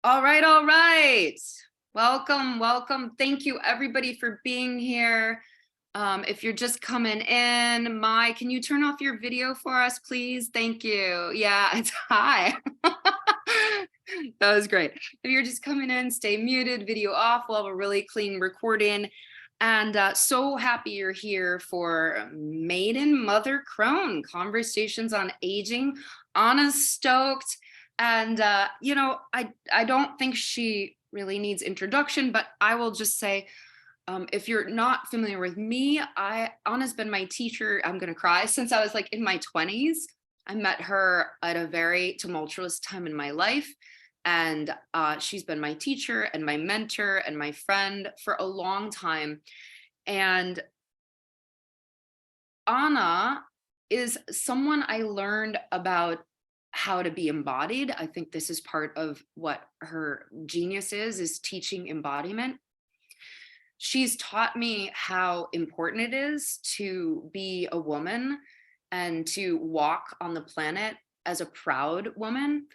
All right, all right. Welcome, welcome. Thank you everybody for being here. If you're just coming in, can you turn off your video for us, please? Thank you. Yeah, it's hi. That was great. If you're just coming in, stay muted, video off. We'll have a really clean recording. And so happy you're here for Maiden Mother Crone, Conversations on Aging. Anna's stoked. And, I don't think she really needs introduction, but I will just say, if you're not familiar with me, Anna's been my teacher, I'm going to cry, since I was like in my 20s. I met her at a very tumultuous time in my life. And she's been my teacher and my mentor and my friend for a long time. And Anna is someone I learned about how to be embodied. I think this is part of what her genius is teaching embodiment. She's taught me how important it is to be a woman and to walk on the planet as a proud woman.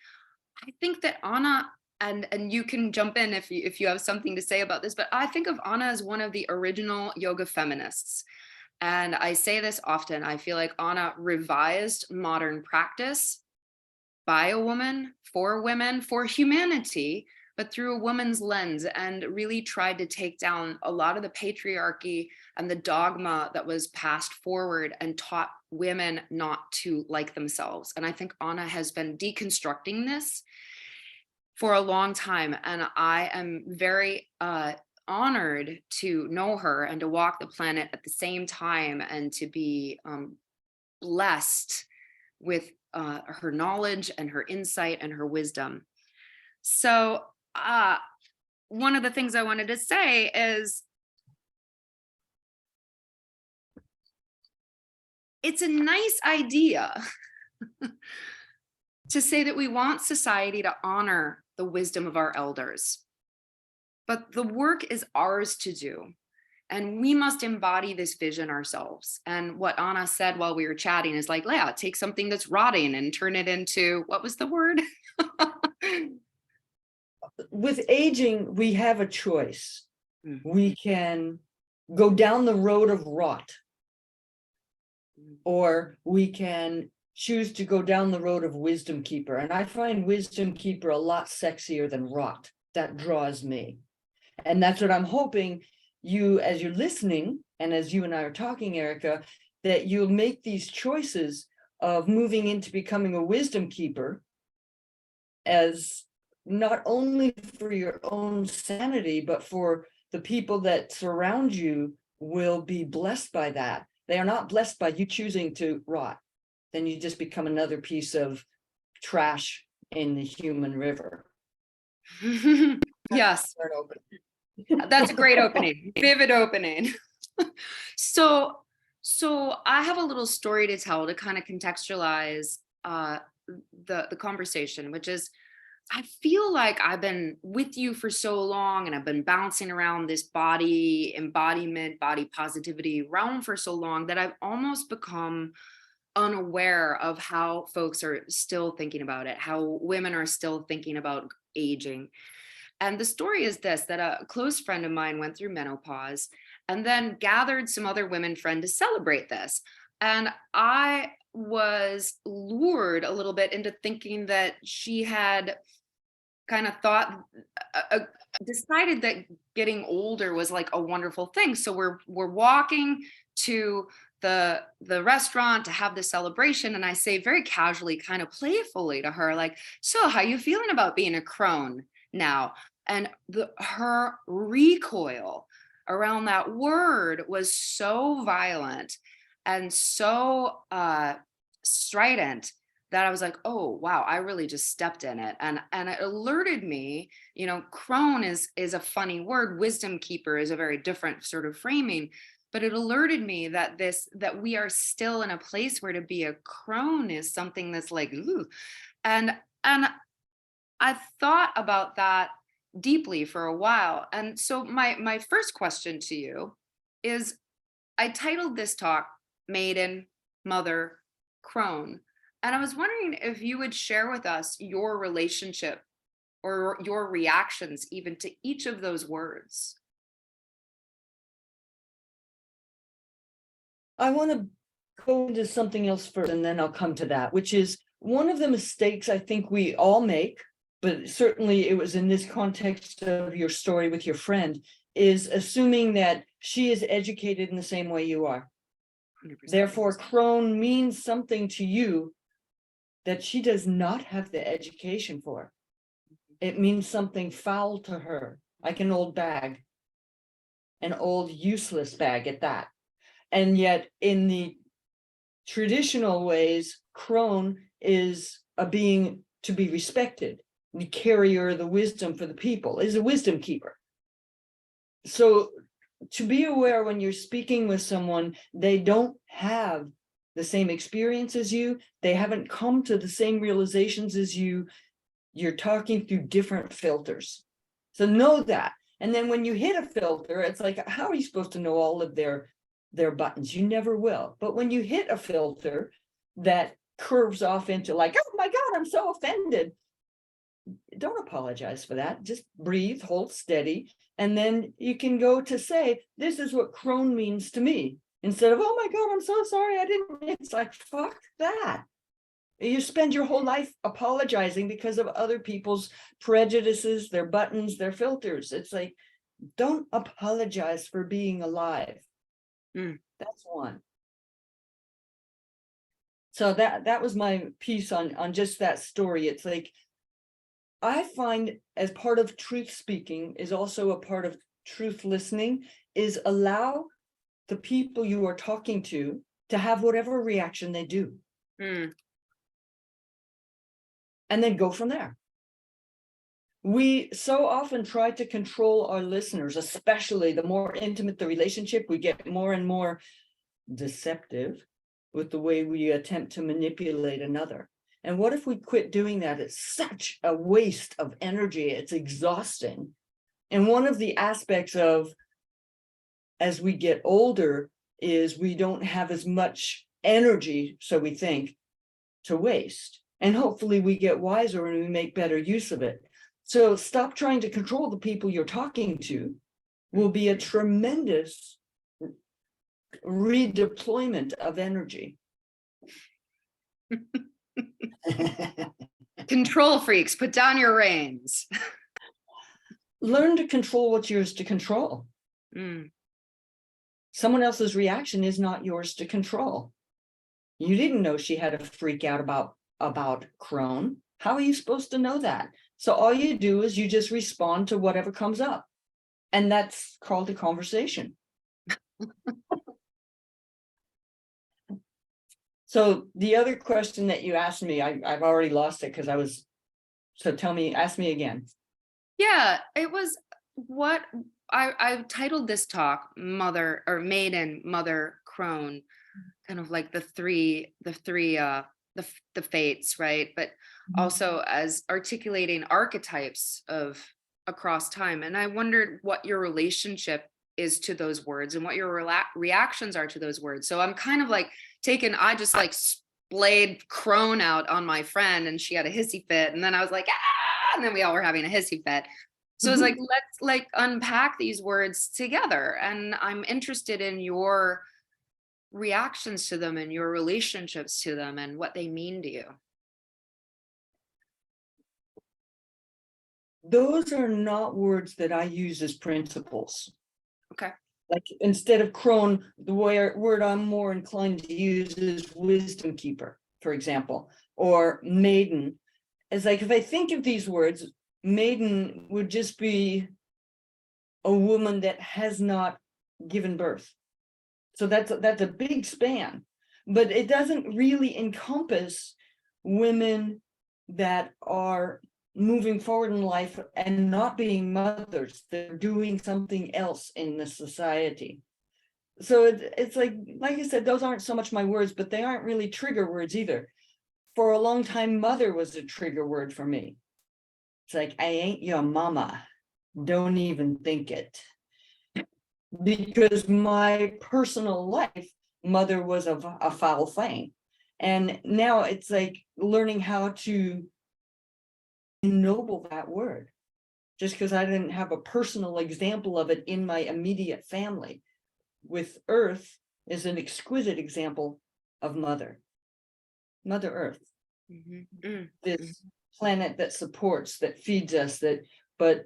I think that Anna, and you can jump in if you have something to say about this, but I think of Anna as one of the original yoga feminists. And I say this often, I feel like Anna revised modern practice by a woman, for humanity, but through a woman's lens, and really tried to take down a lot of the patriarchy and the dogma that was passed forward and taught women not to like themselves. And I think Anna has been deconstructing this for a long time. And I am very honored to know her and to walk the planet at the same time, and to be blessed with her knowledge and her insight and her wisdom. So one of the things I wanted to say is, it's a nice idea to say that we want society to honor the wisdom of our elders, but the work is ours to do. And we must embody this vision ourselves. And what Anna said while we were chatting is like, yeah, take something that's rotting and turn it into, what was the word? With aging, we have a choice. We can go down the road of rot, or we can choose to go down the road of wisdom keeper. And I find wisdom keeper a lot sexier than rot. That draws me. And that's what I'm hoping you, as you're listening, and as you and I are talking, Erica, that you'll make these choices of moving into becoming a wisdom keeper, as not only for your own sanity, but for the people that surround you will be blessed by that. They are not blessed by you choosing to rot. Then you just become another piece of trash in the human river. Yes. That's a great opening, vivid opening. So I have a little story to tell to kind of contextualize the conversation, which is, I feel like I've been with you for so long, and I've been bouncing around this body embodiment, body positivity realm for so long, that I've almost become unaware of how folks are still thinking about it, how women are still thinking about aging. And the story is this, that a close friend of mine went through menopause and then gathered some other women friends to celebrate this. And I was lured a little bit into thinking that she had kind of decided that getting older was like a wonderful thing. So we're walking to the restaurant to have the celebration, and I say very casually, kind of playfully to her, like, so how you feeling about being a crone now? And her recoil around that word was so violent and so strident that I was like, oh, wow, I really just stepped in it. And it alerted me, crone is a funny word. Wisdom keeper is a very different sort of framing. But it alerted me that we are still in a place where to be a crone is something that's like, ooh. And I thought about that deeply for a while. And so my first question to you is, I titled this talk, Maiden, Mother, Crone. And I was wondering if you would share with us your relationship or your reactions even to each of those words? I want to go into something else first, and then I'll come to that, which is one of the mistakes I think we all make, but certainly it was in this context of your story with your friend, is assuming that she is educated in the same way you are. 100%. Therefore, Crone means something to you that she does not have the education for. It means something foul to her, like an old bag, an old useless bag at that. And yet in the traditional ways, Crone is a being to be respected, the carrier of the wisdom for the people, is a wisdom keeper. So to be aware when you're speaking with someone, they don't have the same experience as you, they haven't come to the same realizations as you, you're talking through different filters. So know that. And then when you hit a filter, it's like, how are you supposed to know all of their buttons? You never will. But when you hit a filter that curves off into like, oh my God, I'm so offended. Don't apologize for that. Just breathe, hold steady. And then you can go to say, this is what Crone means to me. Instead of, oh my God, I'm so sorry, I didn't. It's like, fuck that. You spend your whole life apologizing because of other people's prejudices, their buttons, their filters. It's like, don't apologize for being alive. That's one. So that was my piece on just that story. It's like, I find as part of truth speaking is also a part of truth listening, is allow the people you are talking to have whatever reaction they do. And then go from there. We so often try to control our listeners, especially the more intimate the relationship, we get more and more deceptive with the way we attempt to manipulate another. And what if we quit doing that? It's such a waste of energy. It's exhausting. And one of the aspects of as we get older is we don't have as much energy, so we think, to waste. And hopefully we get wiser and we make better use of it. So stop trying to control the people you're talking to will be a tremendous redeployment of energy. Control freaks, put down your reins. Learn to control what's yours to control. Someone else's reaction is not yours to control. You didn't know she had a freak out about Crone. How are you supposed to know that? So all you do is you just respond to whatever comes up. And that's called a conversation. So the other question that you asked me, I've already lost it because so tell me, ask me again. Yeah, it was what I titled this talk Mother or Maiden, Mother, Crone, kind of like the fates, right? But also as articulating archetypes of across time. And I wondered what your relationship is to those words and what your reactions are to those words. So I'm kind of like I just like splayed Crone out on my friend and she had a hissy fit. And then I was like, ah, and then we all were having a hissy fit. So it's like, let's like unpack these words together. And I'm interested in your reactions to them and your relationships to them and what they mean to you. Those are not words that I use as principles. Okay. Like instead of Crone, the word I'm more inclined to use is wisdom keeper, for example, or maiden. It's like, if I think of these words, maiden would just be a woman that has not given birth. So that's a big span, but it doesn't really encompass women that are moving forward in life and not being mothers. They're doing something else in the society. So it's like I said, those aren't so much my words, but they aren't really trigger words either. For a long time, mother was a trigger word for me. It's like, I ain't your mama. Don't even think it. Because my personal life, mother was a foul thing. And now it's like learning how to ennoble that word. Just because I didn't have a personal example of it in my immediate family. With Earth is an exquisite example of Mother Earth, this planet that supports, that feeds us, but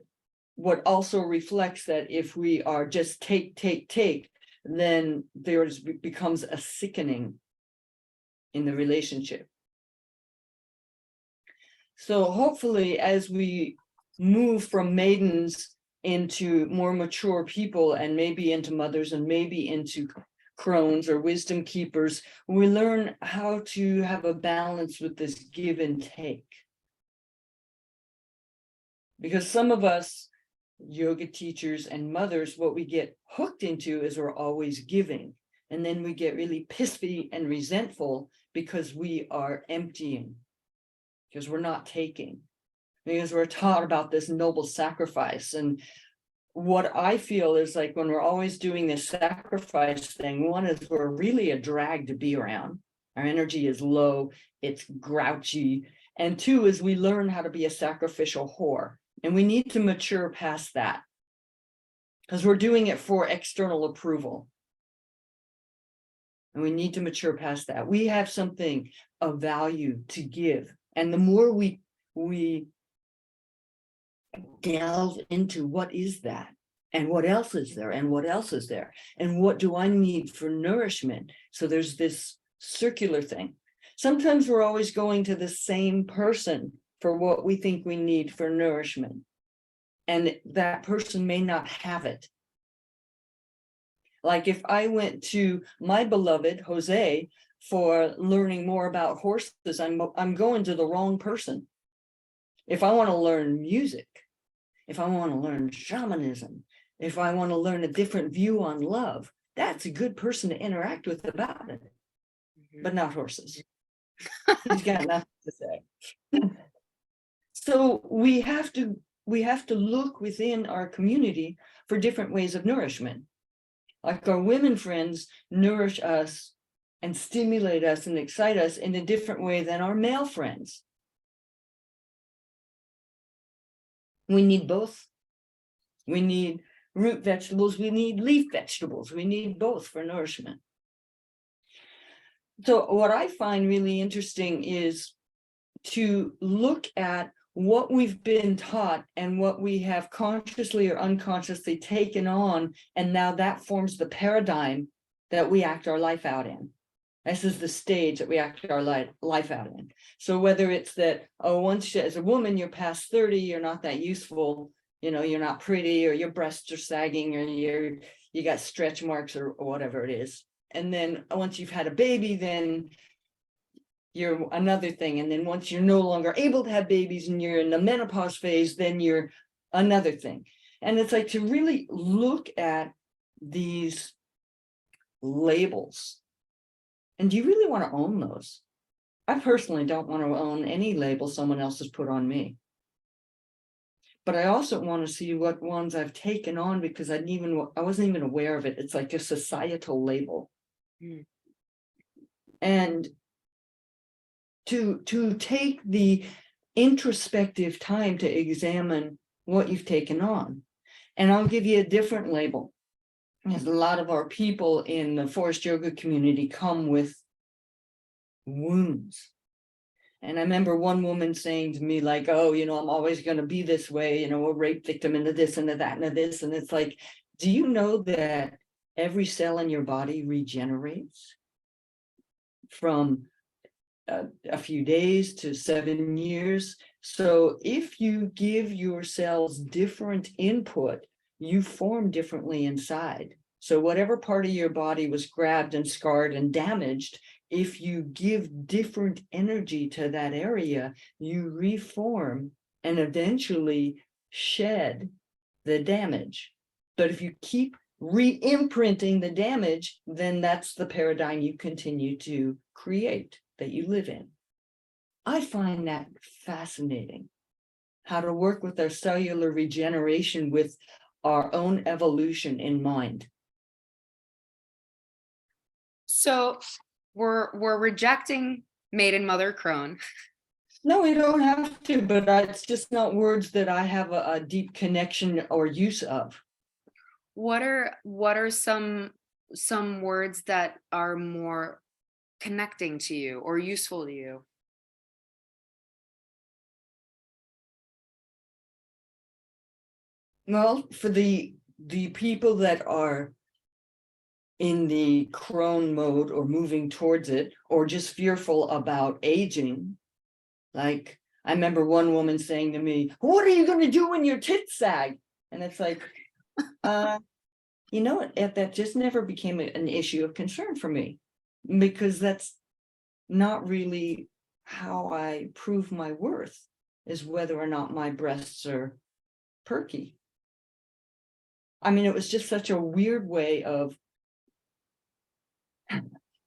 what also reflects that if we are just take, then there becomes a sickening in the relationship. So hopefully, as we move from maidens into more mature people, and maybe into mothers, and maybe into crones or wisdom keepers, we learn how to have a balance with this give and take. Because some of us yoga teachers and mothers, what we get hooked into is we're always giving, and then we get really pissy and resentful because we are emptying, because we're not taking, because we're taught about this noble sacrifice. And what I feel is like when we're always doing this sacrifice thing, one is we're really a drag to be around. Our energy is low, it's grouchy. And two is we learn how to be a sacrificial whore. And we need to mature past that, because we're doing it for external approval. And we need to mature past that. We have something of value to give. And the more we delve into what is that, and what else is there, and what else is there, and what do I need for nourishment? So there's this circular thing. Sometimes we're always going to the same person for what we think we need for nourishment, and that person may not have it. Like if I went to my beloved Jose for learning more about horses, I'm going to the wrong person. If I want to learn music, if I want to learn shamanism, if I want to learn a different view on love, that's a good person to interact with about it, but not horses. He's got nothing to say. So we have to look within our community for different ways of nourishment. Like our women friends nourish us and stimulate us and excite us in a different way than our male friends. We need both. We need root vegetables, we need leaf vegetables, we need both for nourishment. So what I find really interesting is to look at what we've been taught and what we have consciously or unconsciously taken on, and now that forms the paradigm that we act our life out in. This is the stage that we act our life out in. So whether it's that, oh, once as a woman you're past 30, you're not that useful, you know, you're not pretty, or your breasts are sagging, or you got stretch marks, or whatever it is. And then once you've had a baby, then you're another thing. And then once you're no longer able to have babies and you're in the menopause phase, then you're another thing. And it's like to really look at these labels. And do you really want to own those? I personally don't want to own any label someone else has put on me. But I also want to see what ones I've taken on, because I wasn't even aware of it. It's like a societal label. And to take the introspective time to examine what you've taken on. And I'll give you a different label. Because a lot of our people in the Forrest Yoga community come with wounds. And I remember one woman saying to me, like, oh, you know, I'm always going to be this way, you know, a rape victim, and this and that and this. And it's like, do you know that every cell in your body regenerates from a few days to 7 years? So if you give your cells different input, you form differently inside. So whatever part of your body was grabbed and scarred and damaged, if you give different energy to that area, you reform and eventually shed the damage. But if you keep re-imprinting the damage, then that's the paradigm you continue to create, that you live in. I find that fascinating, how to work with our cellular regeneration with our own evolution in mind. So we're rejecting Maiden, Mother, Crone. No, you don't have to, but it's just not words that I have a deep connection or use of. What are some words that are more connecting to you or useful to you? Well, for the people that are in the crone mode or moving towards it, or just fearful about aging, like I remember one woman saying to me, "What are you going to do when your tits sag?" And it's like, you know, that just never became an issue of concern for me, because that's not really how I prove my worth, is whether or not my breasts are perky. I mean, it was just such a weird way of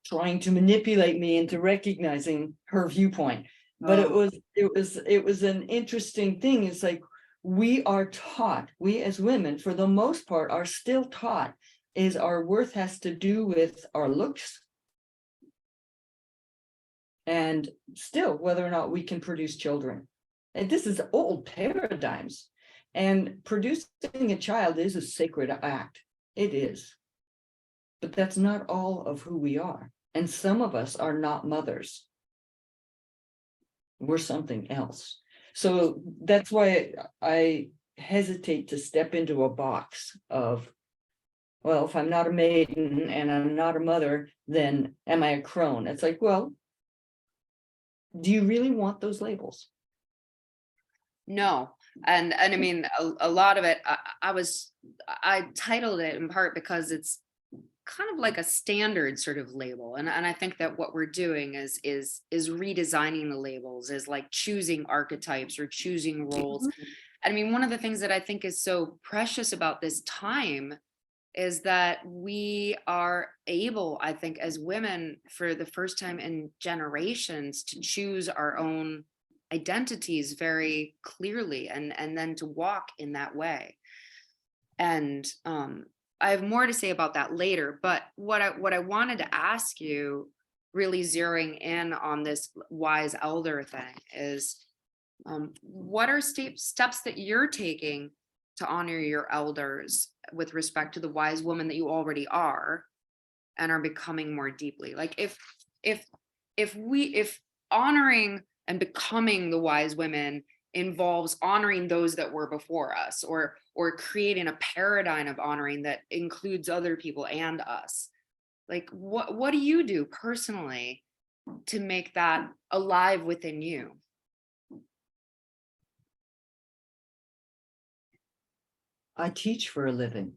trying to manipulate me into recognizing her viewpoint. But Oh, it was an interesting thing. It's like, we are taught, we as women, for the most part, are still taught is our worth has to do with our looks, and still whether or not we can produce children. And this is old paradigms. And producing a child is a sacred act. It is. But that's not all of who we are. And some of us are not mothers. We're something else. So that's why I hesitate to step into a box of, well, if I'm not a maiden and I'm not a mother, then am I a crone? It's like, well, do you really want those labels? no. And I mean, a lot of it, I titled it in part because it's kind of like a standard sort of label. And I think that what we're doing is redesigning the labels, is like choosing archetypes or choosing roles. I mean, one of the things that I think is so precious about this time is that we are able, I think, as women, for the first time in generations, to choose our own identities very clearly, and then to walk in that way. And I have more to say about that later, but what I wanted to ask you, really zeroing in on this wise elder thing, is what are steps that you're taking to honor your elders with respect to the wise woman that you already are and are becoming more deeply? Like if if honoring and becoming the wise women involves honoring those that were before us, or creating a paradigm of honoring that includes other people and us, like what do you do personally to make that alive within you? I teach for a living.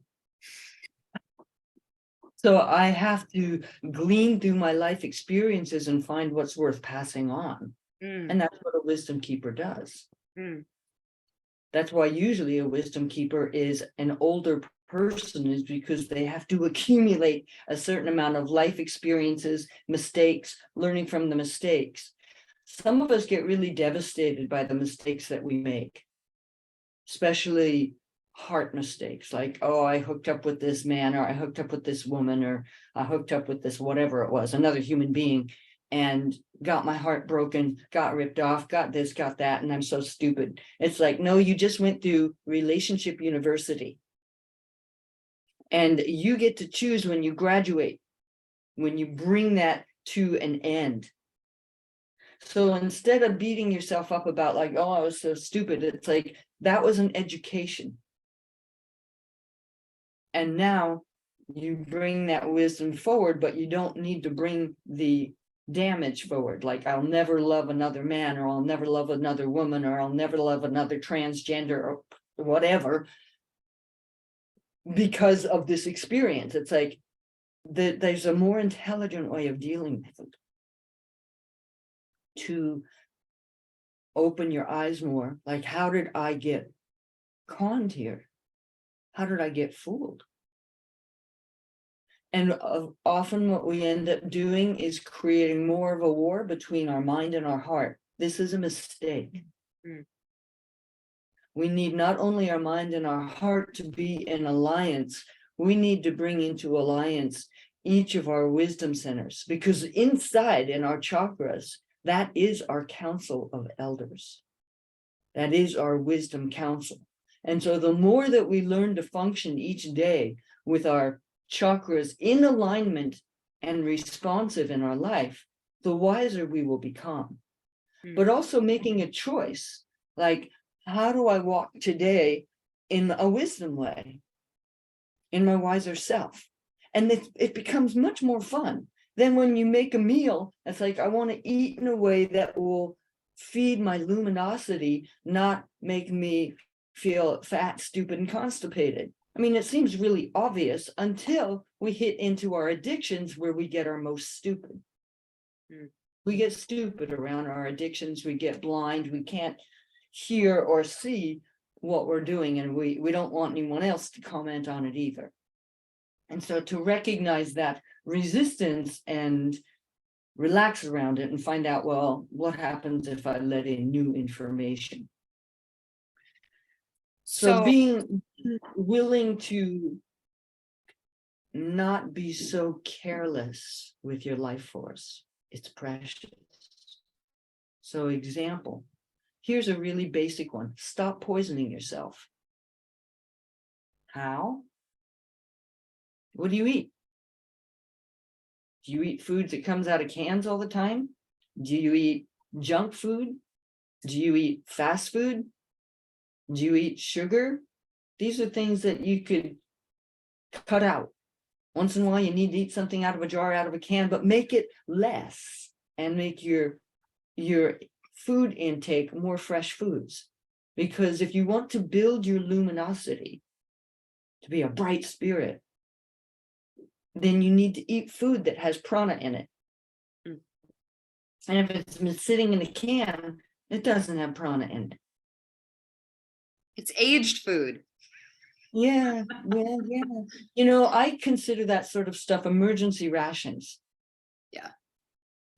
So I have to glean through my life experiences and find what's worth passing on. Mm, And that's what a wisdom keeper does. mm, That's why usually a wisdom keeper is an older person, is because they have to accumulate a certain amount of life experiences, mistakes, learning from the mistakes. Some of us get really devastated by the mistakes that we make, especially heart mistakes, like, oh, I hooked up with this man, or I hooked up with this woman, or I hooked up with this, whatever it was, another human being, and got my heart broken, got ripped off, got this, got that, and I'm so stupid. It's like, no, you just went through relationship university, and you get to choose when you graduate, when you bring that to an end. So instead of beating yourself up about like, oh, I was so stupid, it's like, that was an education. And now you bring that wisdom forward, but you don't need to bring the damage forward. Like, I'll never love another man, or I'll never love another woman, or I'll never love another transgender, or whatever, because of this experience. It's like, there's a more intelligent way of dealing with it, to open your eyes more. Like, how did I get conned here? How did I get fooled? And often what we end up doing is creating more of a war between our mind and our heart. This is a mistake. mm. We need not only our mind and our heart to be in alliance, we need to bring into alliance each of our wisdom centers, because inside in our chakras, That is our council of elders. That is our wisdom council. And so the more that we learn to function each day with our chakras in alignment and responsive in our life, the wiser we will become. But also making a choice, like, how do I walk today in a wisdom way, in my wiser self? And it becomes much more fun. Then when you make a meal, it's like, I want to eat in a way that will feed my luminosity, not make me feel fat, stupid, and constipated. I mean, it seems really obvious until we hit into our addictions where we get our most stupid. We get stupid around our addictions. We get blind. We can't hear or see what we're doing. And we don't want anyone else to comment on it either. And so to recognize that resistance and relax around it and find out, well, what happens if I let in new information? So being willing to not be so careless with your life force, it's precious. So example, here's a really basic one. Stop poisoning yourself. How? What do you eat? Do you eat food that comes out of cans all the time? Do you eat junk food? Do you eat fast food? Do you eat sugar? These are things that you could cut out. Once in a while, you need to eat something out of a jar, out of a can, but make it less and make your food intake more fresh foods. Because if you want to build your luminosity to be a bright spirit, then you need to eat food that has prana in it. And if it's been sitting in a can, it doesn't have prana in it. It's aged food. Yeah. You know, I consider that sort of stuff emergency rations. Yeah.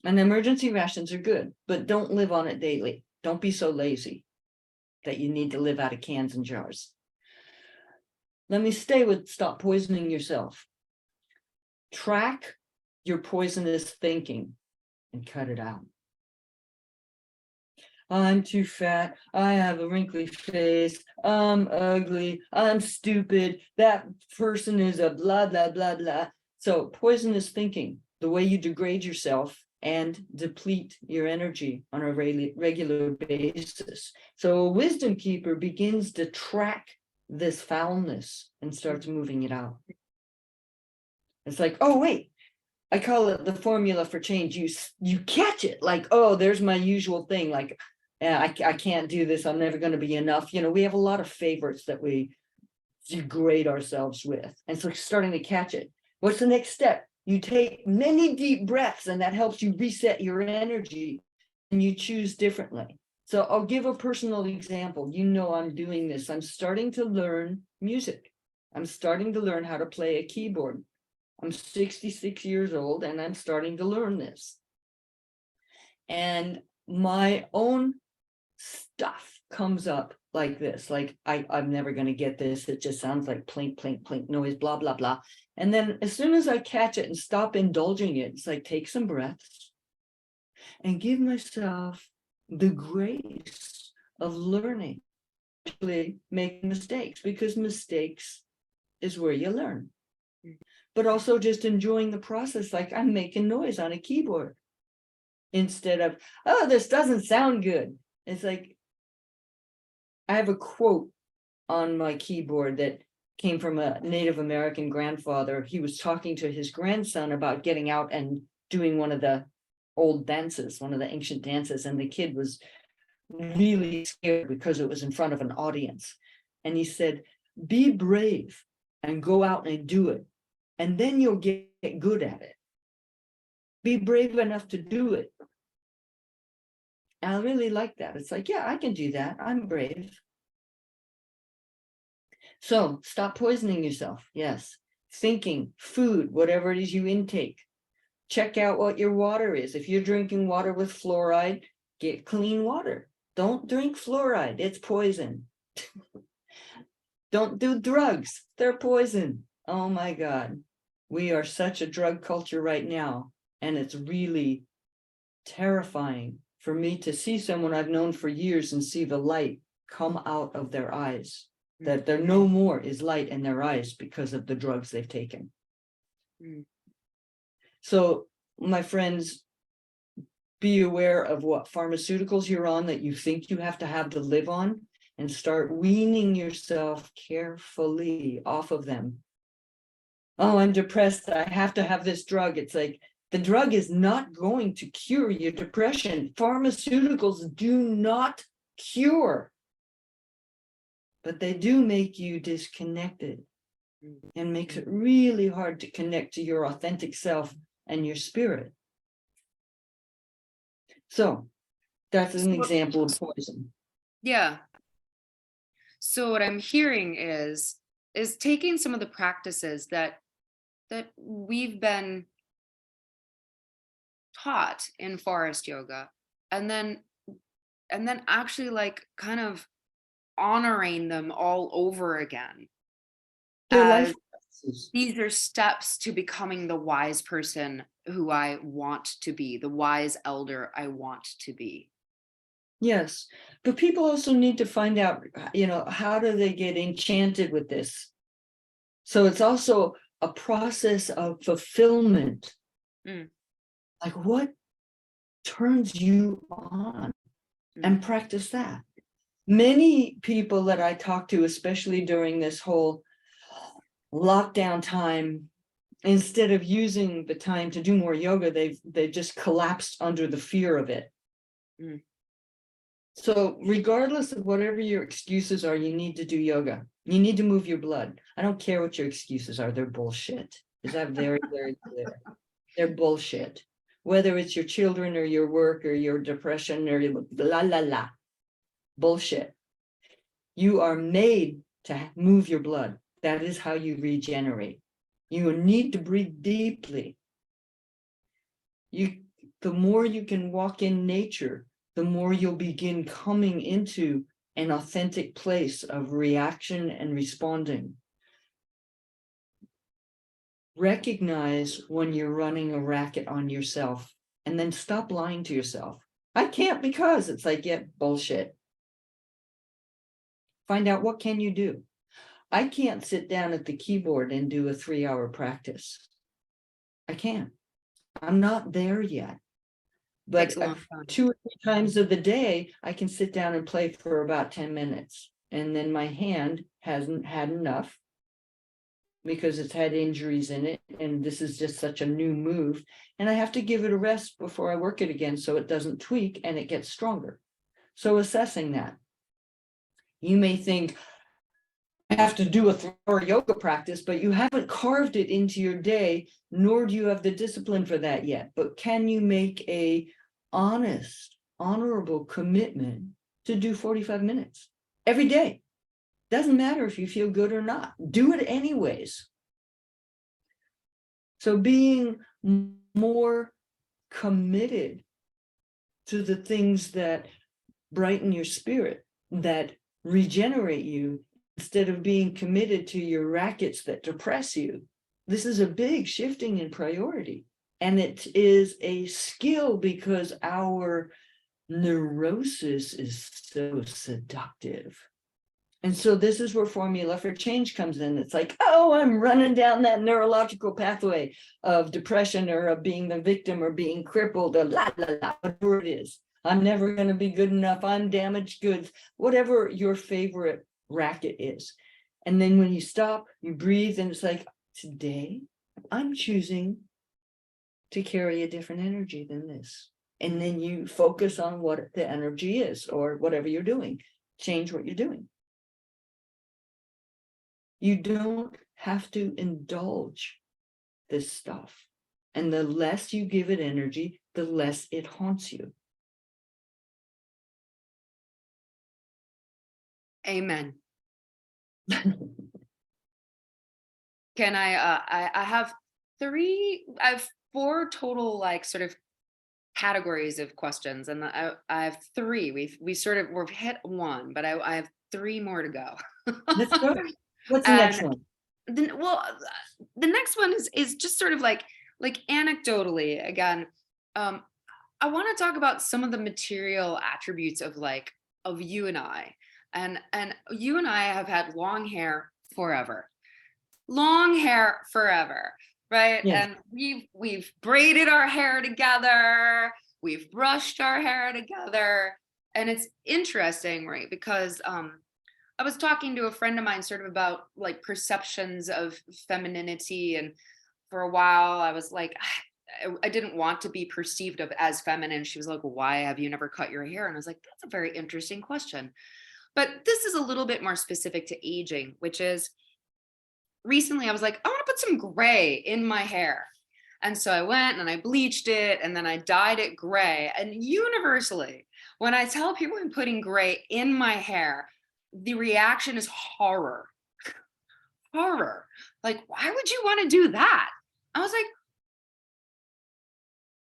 And emergency rations are good, but don't live on it daily. Don't be so lazy that you need to live out of cans and jars. Let me stay with stop poisoning yourself. Track your poisonous thinking and cut it out. I'm too fat. I have a wrinkly face. I'm ugly. I'm stupid. That person is a blah, blah, blah, blah. So poisonous thinking, the way you degrade yourself and deplete your energy on a regular basis. So a wisdom keeper begins to track this foulness and starts moving it out. It's like, oh, wait, I call it the formula for change. You catch it like, oh, there's my usual thing. Like, I can't do this. I'm never going to be enough. You know, we have a lot of favorites that we degrade ourselves with. And so starting to catch it. What's the next step? You take many deep breaths and that helps you reset your energy and you choose differently. So I'll give a personal example. You know, I'm doing this. I'm starting to learn music. I'm starting to learn how to play a keyboard. I'm 66 years old and I'm starting to learn this. And my own stuff comes up like this, like I'm never going to get this. It just sounds like plink, plink, plink noise, blah, blah, blah. And then as soon as I catch it and stop indulging it, it's like, take some breaths and give myself the grace of learning, making mistakes, because mistakes is where you learn. But also just enjoying the process, like I'm making noise on a keyboard instead of, oh, this doesn't sound good. It's like, I have a quote on my keyboard that came from a Native American grandfather. He was talking to his grandson about getting out and doing one of the old dances, one of the ancient dances. And the kid was really scared because it was in front of an audience. And he said, be brave and go out and do it. And then you'll get good at it. Be brave enough to do it. And I really like that. It's like, yeah, I can do that. I'm brave. So stop poisoning yourself. Yes. Thinking, food, whatever it is you intake. Check out what your water is. If you're drinking water with fluoride, get clean water. Don't drink fluoride. It's poison. Don't do drugs. They're poison. Oh my God. We are such a drug culture right now. And it's really terrifying for me to see someone I've known for years and see the light come out of their eyes, that there no more is light in their eyes because of the drugs they've taken. So, my friends, be aware of what pharmaceuticals you're on that you think you have to live on, and start weaning yourself carefully off of them. Oh, I'm depressed, I have to have this drug. It's like, the drug is not going to cure your depression. Pharmaceuticals do not cure, but they do make you disconnected and makes it really hard to connect to your authentic self and your spirit. So that's an example of poison. Yeah. So what I'm hearing is taking some of the practices that we've been taught in forest yoga, and then actually like kind of honoring them all over again. They're life practices. These are steps to becoming the wise person who I want to be, the wise elder I want to be. Yes, but people also need to find out, how do they get enchanted with this? So it's also a process of fulfillment. Like, what turns you on? And practice that. Many people that I talk to, especially during this whole lockdown time, instead of using the time to do more yoga, they've just collapsed under the fear of it. So regardless of whatever your excuses are, you need to do yoga. You need to move your blood. I don't care what your excuses are. They're bullshit. Is that very, very clear? They're bullshit. Whether it's your children or your work or your depression or la. Bullshit. You are made to move your blood. That is how you regenerate. You need to breathe deeply. The more you can walk in nature, the more you'll begin coming into an authentic place of reaction and responding. Recognize when you're running a racket on yourself, and then stop lying to yourself. I can't because it's like, yeah, bullshit. Find out, what can you do? I can't sit down at the keyboard and do a 3-hour practice. I can't. I'm not there yet. But 2 or 3 times of the day, I can sit down and play for about 10 minutes. And then my hand hasn't had enough because it's had injuries in it. And this is just such a new move. And I have to give it a rest before I work it again so it doesn't tweak and it gets stronger. So assessing that. You may think, I have to do a 3-hour yoga practice, but you haven't carved it into your day, nor do you have the discipline for that yet. But can you make a honest, honorable commitment to do 45 minutes every day? Doesn't matter if you feel good or not. Do it anyways. So being more committed to the things that brighten your spirit, that regenerate you, instead of being committed to your rackets that depress you. This is a big shifting in priority. And it is a skill because our neurosis is so seductive. And so this is where Formula for Change comes in. It's like, oh, I'm running down that neurological pathway of depression or of being the victim or being crippled or whatever it is. I'm never going to be good enough. I'm damaged goods, whatever your favorite racket is. And then when you stop, you breathe, and it's like, today I'm choosing to carry a different energy than this. And then you focus on what the energy is, or whatever you're doing. Change what you're doing. You don't have to indulge this stuff. And the less you give it energy, the less it haunts you. Amen. Can I have 4 total like sort of categories of questions, and I have 3. We've hit 1, but I have 3 more to go. Let's go. What's the next one? The next one is just sort of like anecdotally again. I want to talk about some of the material attributes of like of you and I. And you and I have had long hair forever. Long hair forever, right? Yes. And we've braided our hair together, we've brushed our hair together. And it's interesting, right? Because I was talking to a friend of mine sort of about like perceptions of femininity. And for a while I was like, I didn't want to be perceived of as feminine. She was like, well, why have you never cut your hair? And I was like, that's a very interesting question. But this is a little bit more specific to aging, which is recently I was like, I want to put some gray in my hair. And so I went and I bleached it and then I dyed it gray. And universally, when I tell people I'm putting gray in my hair, the reaction is horror. Horror. Like, why would you want to do that? I was like,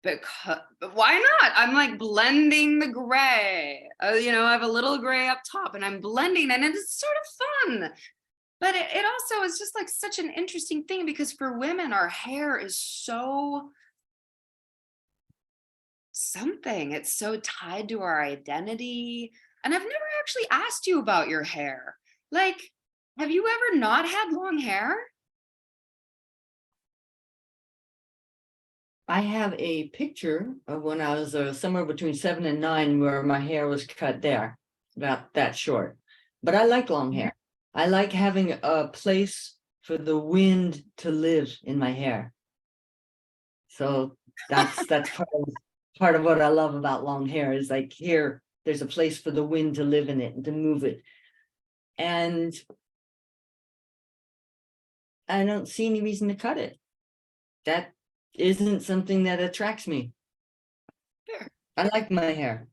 because why not? I'm like blending the gray. I have a little gray up top and I'm blending and it's sort of fun. But it also is just like such an interesting thing because for women, our hair is so something. It's so tied to our identity. And I've never actually asked you about your hair. Like, have you ever not had long hair? I have a picture of when I was somewhere between 7 and 9 where my hair was cut there, about that short. But I like long hair. I like having a place for the wind to live in my hair. So that's part of what I love about long hair is like here, there's a place for the wind to live in it and to move it. And I don't see any reason to cut it. That isn't something that attracts me. Fair, I like my hair.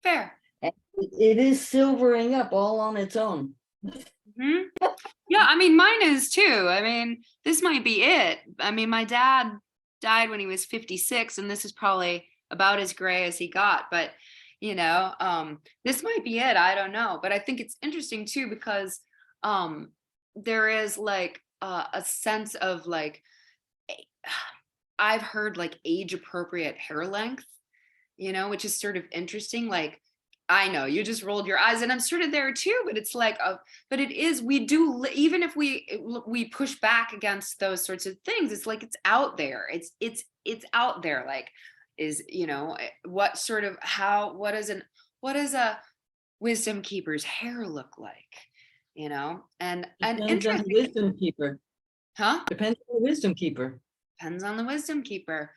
fair. And it is silvering up all on its own. Mhm. Yeah, I mean, mine is too. I mean, this might be it. I mean, my dad died when he was 56, and this is probably about as gray as he got. But, this might be it. I don't know. But I think it's interesting too, because there is like a sense of like, I've heard like age appropriate hair length, which is sort of interesting. Like, I know you just rolled your eyes and I'm sort of there too, but it's like, but it is, we do, even if we push back against those sorts of things, it's like, it's out there. It's out there. Like, what sort of, what does a wisdom keeper's hair look like? And Depends on the interesting, wisdom keeper. huh? Depends on the wisdom keeper. Depends on the wisdom keeper.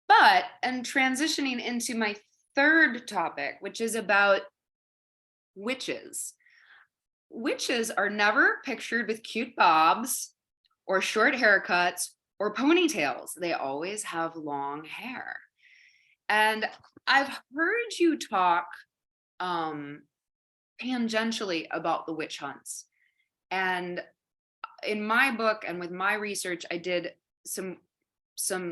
But and transitioning into my third topic, which is about witches. Witches are never pictured with cute bobs or short haircuts or ponytails. They always have long hair. And I've heard you talk tangentially about the witch hunts. And in my book and with my research, I did some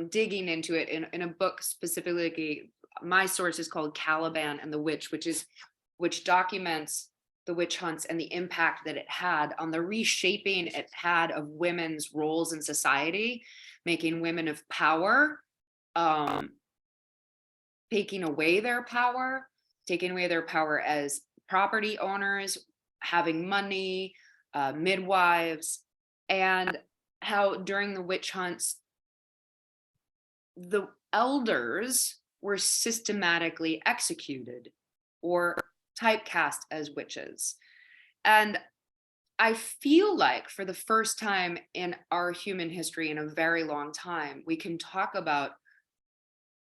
digging into it in a book specifically. My source is called Caliban and the Witch, which documents the witch hunts and the impact that it had on the reshaping it had of women's roles in society, making women of power, taking away their power, as property owners, having money, midwives, and how during the witch hunts, the elders were systematically executed or typecast as witches. And I feel like for the first time in our human history in a very long time, we can talk about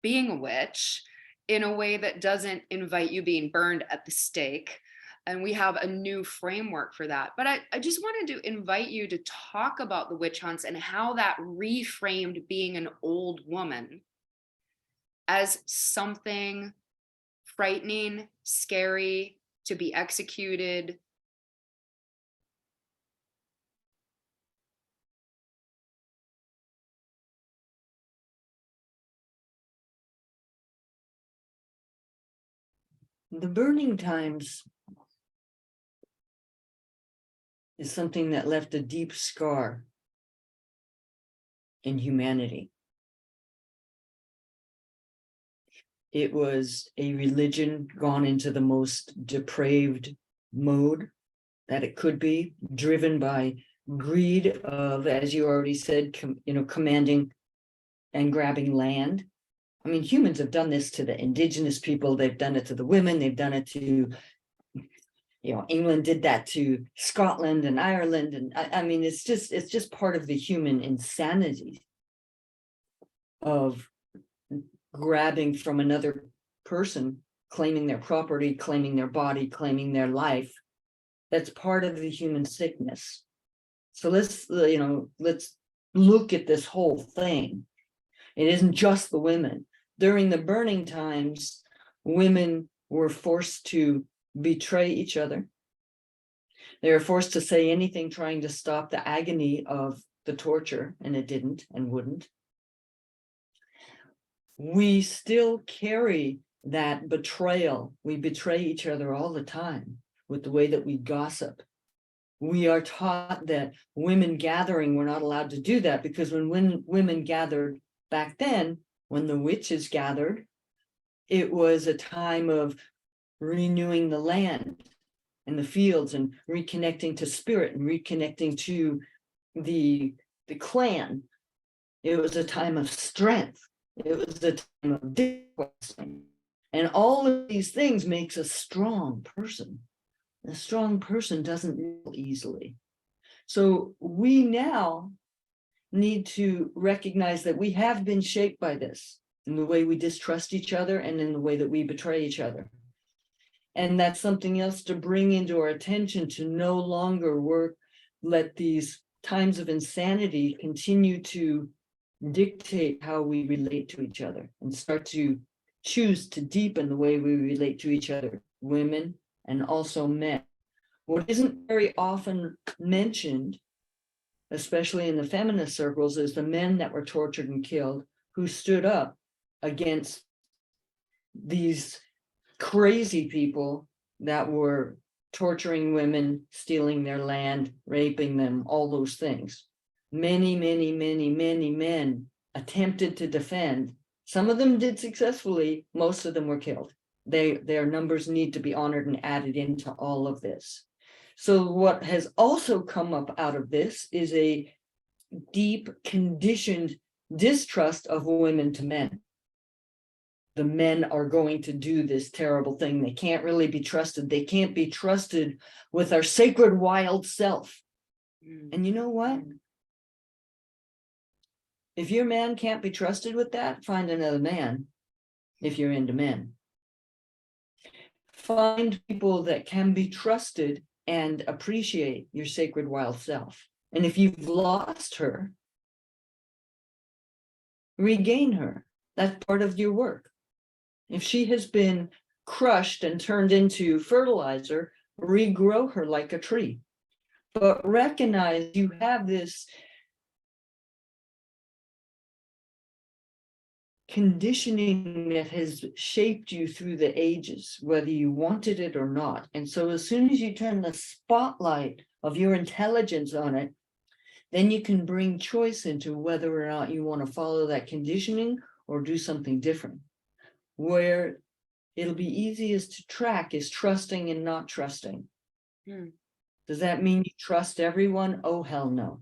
being a witch in a way that doesn't invite you being burned at the stake. And we have a new framework for that. But I just wanted to invite you to talk about the witch hunts and how that reframed being an old woman as something frightening, scary, to be executed. The burning times is something that left a deep scar in humanity. it was a religion gone into the most depraved mode that it could be, driven by greed of, as you already said, commanding and grabbing land. I mean, humans have done this to the indigenous people. They've done it to the women. They've done it to, England did that to Scotland and Ireland. And I mean, it's just part of the human insanity of grabbing from another person, claiming their property, claiming their body, claiming their life. That's part of the human sickness. So let's look at this whole thing. It isn't just the women. During the burning times, women were forced to betray each other. They were forced to say anything trying to stop the agony of the torture, and it didn't and wouldn't. We still carry that betrayal. We betray each other all the time with the way that we gossip. We are taught that women gathering, we're not allowed to do that, because when women gathered back then, when the witches gathered, it was a time of renewing the land and the fields and reconnecting to spirit and reconnecting to the clan. It was a time of strength. It was a time of disquesting. And all of these things makes a strong person. A strong person doesn't heal easily. So we now need to recognize that we have been shaped by this in the way we distrust each other and in the way that we betray each other. And that's something else to bring into our attention, to no longer let these times of insanity continue to dictate how we relate to each other, and start to choose to deepen the way we relate to each other, women and also men. What isn't very often mentioned, especially in the feminist circles, is the men that were tortured and killed who stood up against these crazy people that were torturing women, stealing their land, raping them, all those things. Many, many, many, many men attempted to defend. Some of them did successfully. Most of them were killed. Their numbers need to be honored and added into all of this. So what has also come up out of this is a deep, conditioned distrust of women to men. The men are going to do this terrible thing. They can't really be trusted. They can't be trusted with our sacred wild self. And you know what? If your man can't be trusted with that, find another man if you're into men. Find people that can be trusted and appreciate your sacred wild self. And if you've lost her, regain her. That's part of your work. If she has been crushed and turned into fertilizer, regrow her like a tree. But recognize you have this conditioning that has shaped you through the ages, whether you wanted it or not. And so as soon as you turn the spotlight of your intelligence on it, then you can bring choice into whether or not you want to follow that conditioning or do something different. Where it'll be easiest to track is trusting and not trusting. Does that mean you trust everyone? Oh, hell no.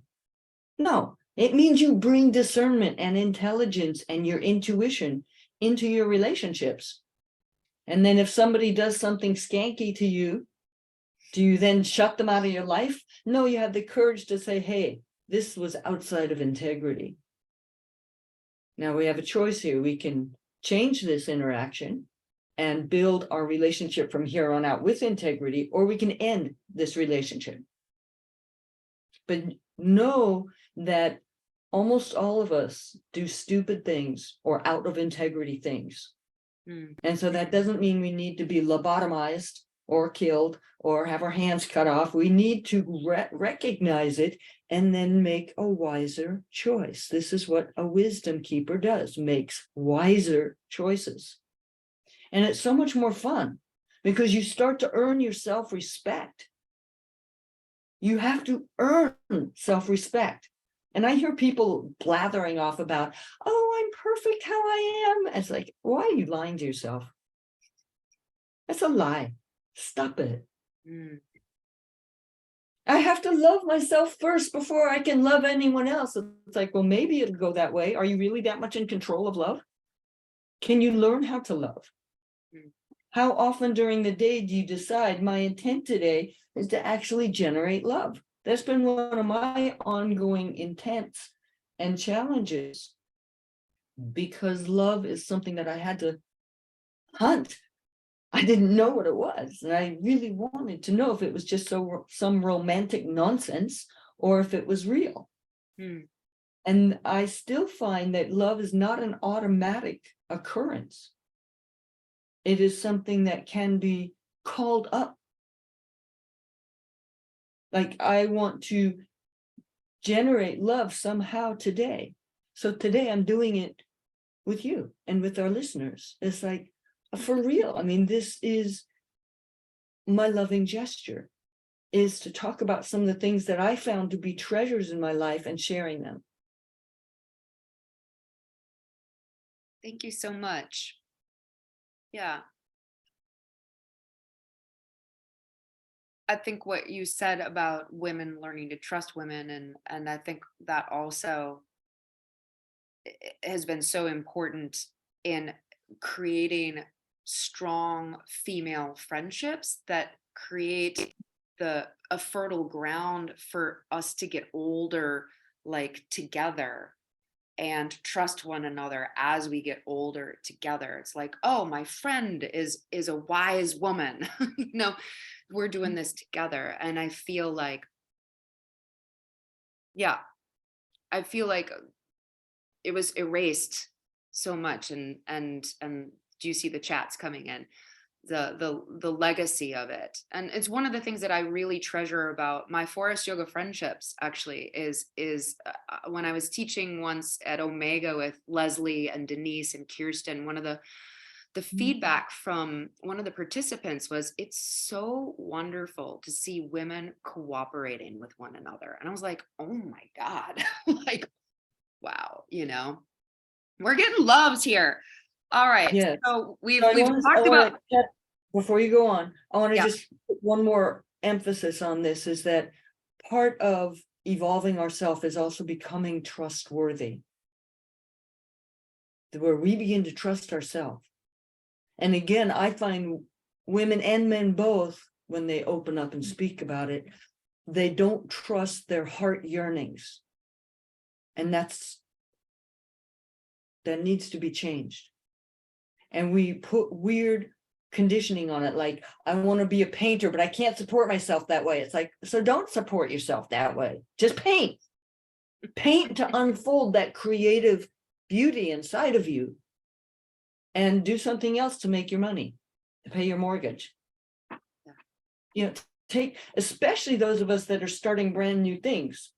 No, it means you bring discernment and intelligence and your intuition into your relationships. And then if somebody does something skanky to you, do you then shut them out of your life? No, you have the courage to say, hey, this was outside of integrity. Now we have a choice here. We can change this interaction and build our relationship from here on out with integrity, or we can end this relationship. But know that almost all of us do stupid things or out of integrity things. And so that doesn't mean we need to be lobotomized or killed or have our hands cut off. We need to recognize it and then make a wiser choice. This is what a wisdom keeper does, makes wiser choices. And it's so much more fun because you start to earn your self-respect. You have to earn self-respect. And I hear people blathering off about, oh, I'm perfect how I am. It's like, why are you lying to yourself? That's a lie. Stop it. I have to love myself first before I can love anyone else. It's like, well, maybe it'll go that way. Are you really that much in control of love? Can you learn how to love? How often during the day do you decide my intent today is to actually generate love? That's been one of my ongoing intents and challenges, because love is something that I had to hunt. I didn't know what it was. And I really wanted to know if it was just some romantic nonsense or if it was real. And I still find that love is not an automatic occurrence. It is something that can be called up. Like, I want to generate love somehow today. So today I'm doing it with you and with our listeners. It's like, for real. I mean, this is my loving gesture, is to talk about some of the things that I found to be treasures in my life and sharing them. Thank you so much. Yeah. I think what you said about women learning to trust women, and I think that also has been so important in creating strong female friendships that create a fertile ground for us to get older, like, together, and trust one another as we get older together. It's like, oh, my friend is a wise woman. We're doing this together. And I feel like, yeah, I feel like it was erased so much. And do you see the chats coming in? The legacy of it. And it's one of the things that I really treasure about my Forrest Yoga friendships, actually, is when I was teaching once at Omega with Leslie and Denise and Kirsten, one of the feedback from one of the participants was, it's so wonderful to see women cooperating with one another. And I was like, oh my God, like, wow, we're getting loves here. All right. Yes. So we've talked about, before you go on, I want to yeah. just put one more emphasis on this, is that part of evolving ourselves is also becoming trustworthy, where we begin to trust ourselves. And again, I find women and men both, when they open up and speak about it, they don't trust their heart yearnings. And that needs to be changed. And we put weird conditioning on it, like, I want to be a painter, but I can't support myself that way. It's like, so don't support yourself that way. Just paint to unfold that creative beauty inside of you, and do something else to make your money, to pay your mortgage. Take, especially those of us that are starting brand new things,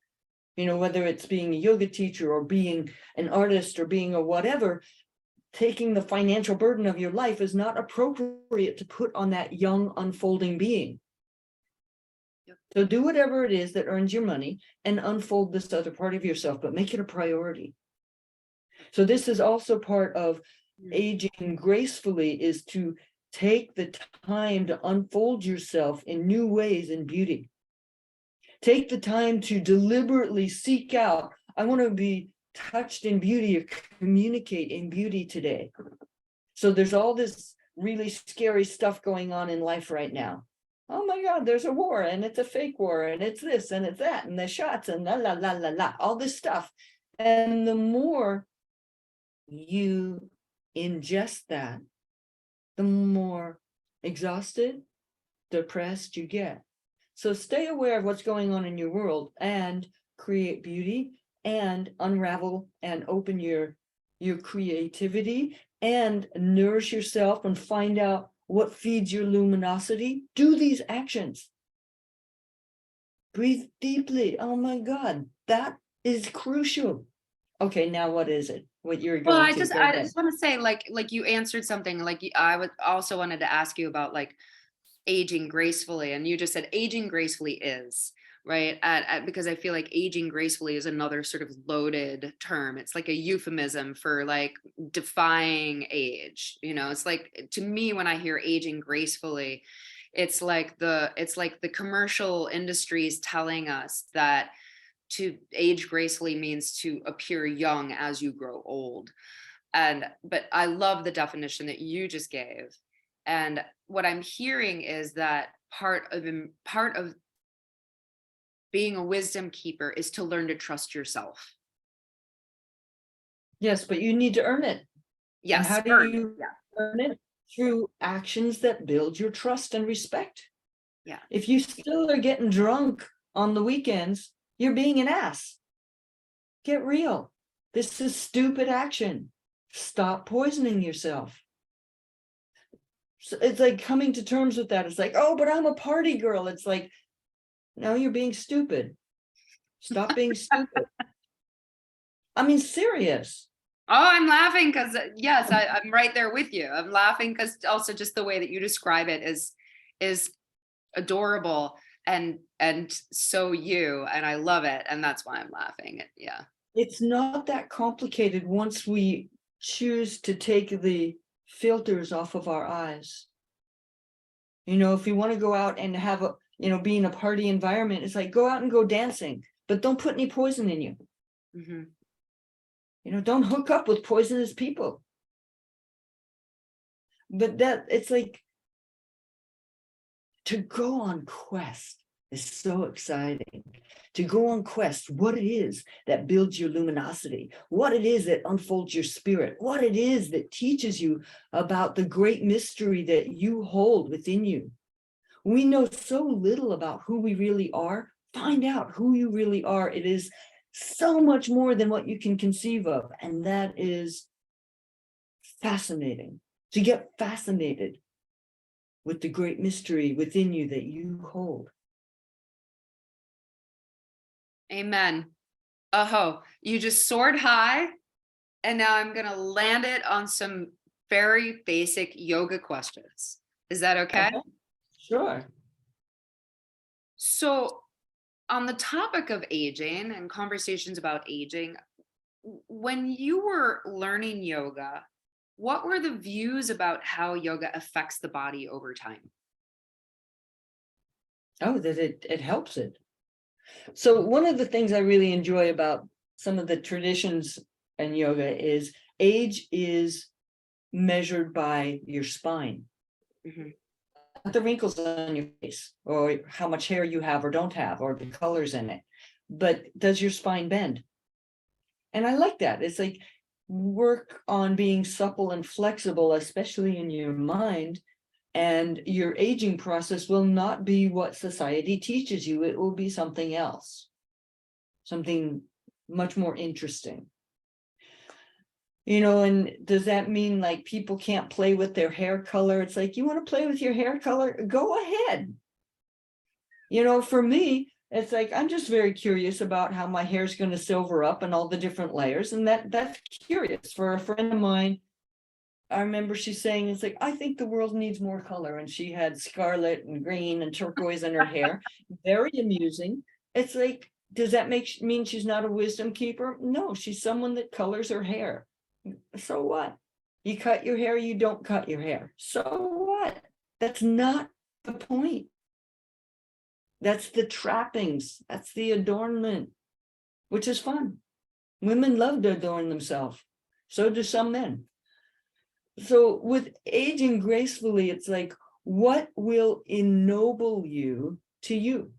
whether it's being a yoga teacher or being an artist or being a whatever, taking the financial burden of your life is not appropriate to put on that young unfolding being. So do whatever it is that earns your money and unfold this other part of yourself, but make it a priority. So this is also part of aging gracefully, is to take the time to unfold yourself in new ways in beauty. Take the time to deliberately seek out, I want to be touched in beauty or communicate in beauty today. So there's all this really scary stuff going on in life right now. Oh my God, there's a war, and it's a fake war, and it's this and it's that, and the shots, and la la la la la, all this stuff. And the more you ingest that, the more exhausted, depressed you get. So stay aware of what's going on in your world and create beauty and unravel and open your creativity and nourish yourself and find out what feeds your luminosity. Do these actions. Breathe deeply. Oh my God, that is crucial. Okay, now what is it? What you're going Well, to? I just want to say, like you answered something, like I would also wanted to ask you about, like, aging gracefully, and you just said aging gracefully is, right? Because I feel like aging gracefully is another sort of loaded term. It's like a euphemism for like defying age. It's like, to me, when I hear aging gracefully, it's like the commercial industries telling us that to age gracefully means to appear young as you grow old. But I love the definition that you just gave. And what I'm hearing is that part of being a wisdom keeper is to learn to trust yourself. Yes, but you need to earn it. And Yes, how do earn it. you Yeah. earn it? Through actions that build your trust and respect. Yeah. If you still are getting drunk on the weekends, you're being an ass. Get real. This is stupid action. Stop poisoning yourself. So it's like coming to terms with that. It's like, oh, but I'm a party girl. It's like, no, you're being stupid. Stop being stupid. I mean, serious. Oh, I'm laughing because yes, I'm right there with you. I'm laughing because also just the way that you describe it is adorable and so you, and I love it, and that's why I'm laughing. Yeah. It's not that complicated once we choose to take the filters off of our eyes. If you want to go out and have be in a party environment, it's like, go out and go dancing, but don't put any poison in you. Don't hook up with poisonous people. But it's like, to go on quest is so exciting. To go on quest, what it is that builds your luminosity, what it is that unfolds your spirit, what it is that teaches you about the great mystery that you hold within you. We know so little about who we really are. Find out who you really are. It is so much more than what you can conceive of. And that is fascinating. To get fascinated with the great mystery within you that you hold. Amen. Oh, you just soared high, and now I'm going to land it on some very basic yoga questions. Is that okay? Okay. Sure. So, on the topic of aging and conversations about aging, when you were learning yoga, what were the views about how yoga affects the body over time? Oh, that it helps it. So one of the things I really enjoy about some of the traditions in yoga is age is measured by your spine. Not the wrinkles on your face, or how much hair you have or don't have, or the colors in it, but does your spine bend? And I like that. It's like, work on being supple and flexible, especially in your mind, and your aging process will not be what society teaches you. It will be something else, something much more interesting. And does that mean like people can't play with their hair color? It's like, you want to play with your hair color? Go ahead. For me, it's like, I'm just very curious about how my hair is going to silver up and all the different layers. And that's curious. For a friend of mine, I remember she saying, it's like, I think the world needs more color. And she had scarlet and green and turquoise in her hair. Very amusing. It's like, does that mean she's not a wisdom keeper? No, she's someone that colors her hair. So what? You cut your hair, you don't cut your hair. So what? That's not the point. That's the trappings. That's the adornment, which is fun. Women love to adorn themselves. So do some men. So with aging gracefully, it's like, what will ennoble you to you?